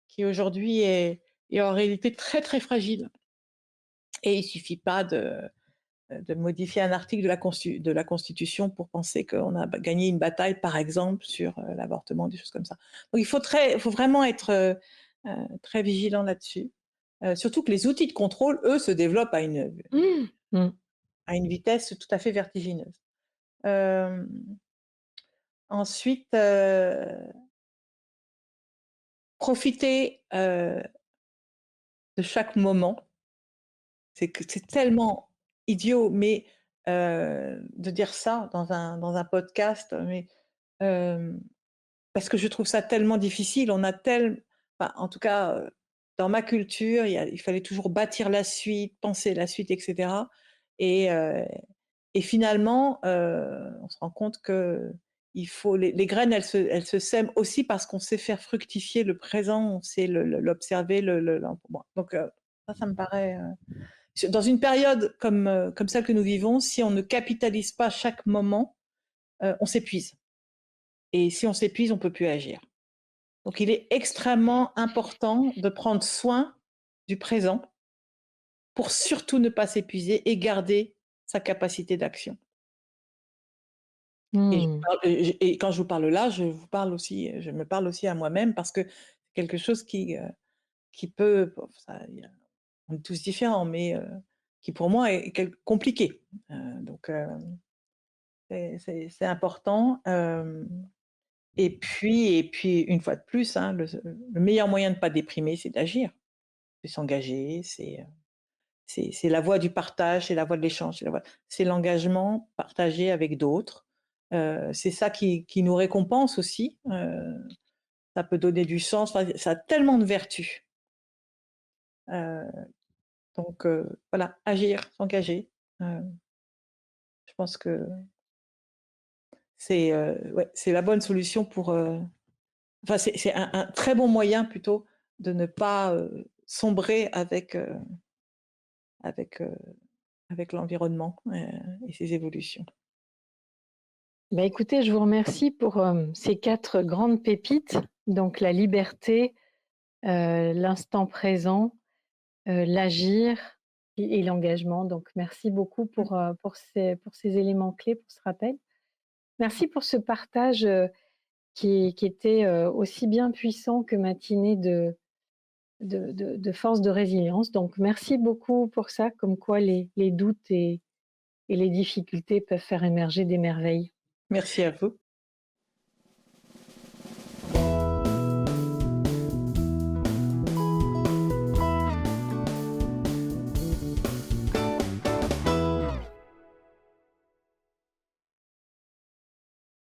qui aujourd'hui est en réalité très, très fragile, et il suffit pas de modifier un article de la Constitution pour penser qu'on a gagné une bataille, par exemple, sur, l'avortement, des choses comme ça. Donc il faut vraiment être, très vigilant là-dessus. Surtout que les outils de contrôle, eux, se développent Mmh. Mmh. à une vitesse tout à fait vertigineuse. Hem, Ensuite, profiter, de chaque moment. C'est tellement idiot, mais de dire ça dans un podcast, mais hem, parce que je trouve ça tellement difficile. On a enfin, en tout cas, dans ma culture, il fallait toujours bâtir la suite, penser la suite, et cetera, et heu et finalement, on se rend compte que il faut les graines, elles se sèment aussi parce qu'on sait faire fructifier le présent, on sait l'observer, bon, donc ça me paraît, dans une période comme celle que nous vivons, si on ne capitalise pas chaque moment, on s'épuise, et si on s'épuise, on peut plus agir. Donc il est extrêmement important de prendre soin du présent pour surtout ne pas s'épuiser et garder sa capacité d'action. Mmh. Et quand je vous parle là, je me parle aussi à moi-même, parce que c'est quelque chose qui peut, bon, on est tous différents, mais qui pour moi est compliqué. Donc c'est important. Et puis une fois de plus, hein, le meilleur moyen de ne pas déprimer, c'est d'agir, c'est s'engager, c'est la voie du partage, c'est la voie de l'échange, c'est l'engagement partagé avec d'autres. C'est ça qui nous récompense aussi. Ça peut donner du sens, enfin, ça a tellement de vertus. Heu, donc voilà, agir, s'engager, heu, je pense que ouais, c'est la bonne solution pour, enfin, c'est un très bon moyen plutôt de ne pas, sombrer avec, heu, avec l'environnement, et ses évolutions. Bah, écoutez, je vous remercie pour, ces 4 grandes pépites, donc la liberté, l'instant présent, l'agir et l'engagement. Donc merci beaucoup pour ces éléments clés, pour ce rappel. Merci pour ce partage, qui était, aussi bien puissant que matiné de force de résilience. Donc merci beaucoup pour ça, comme quoi les doutes et les difficultés peuvent faire émerger des merveilles. Merci à vous.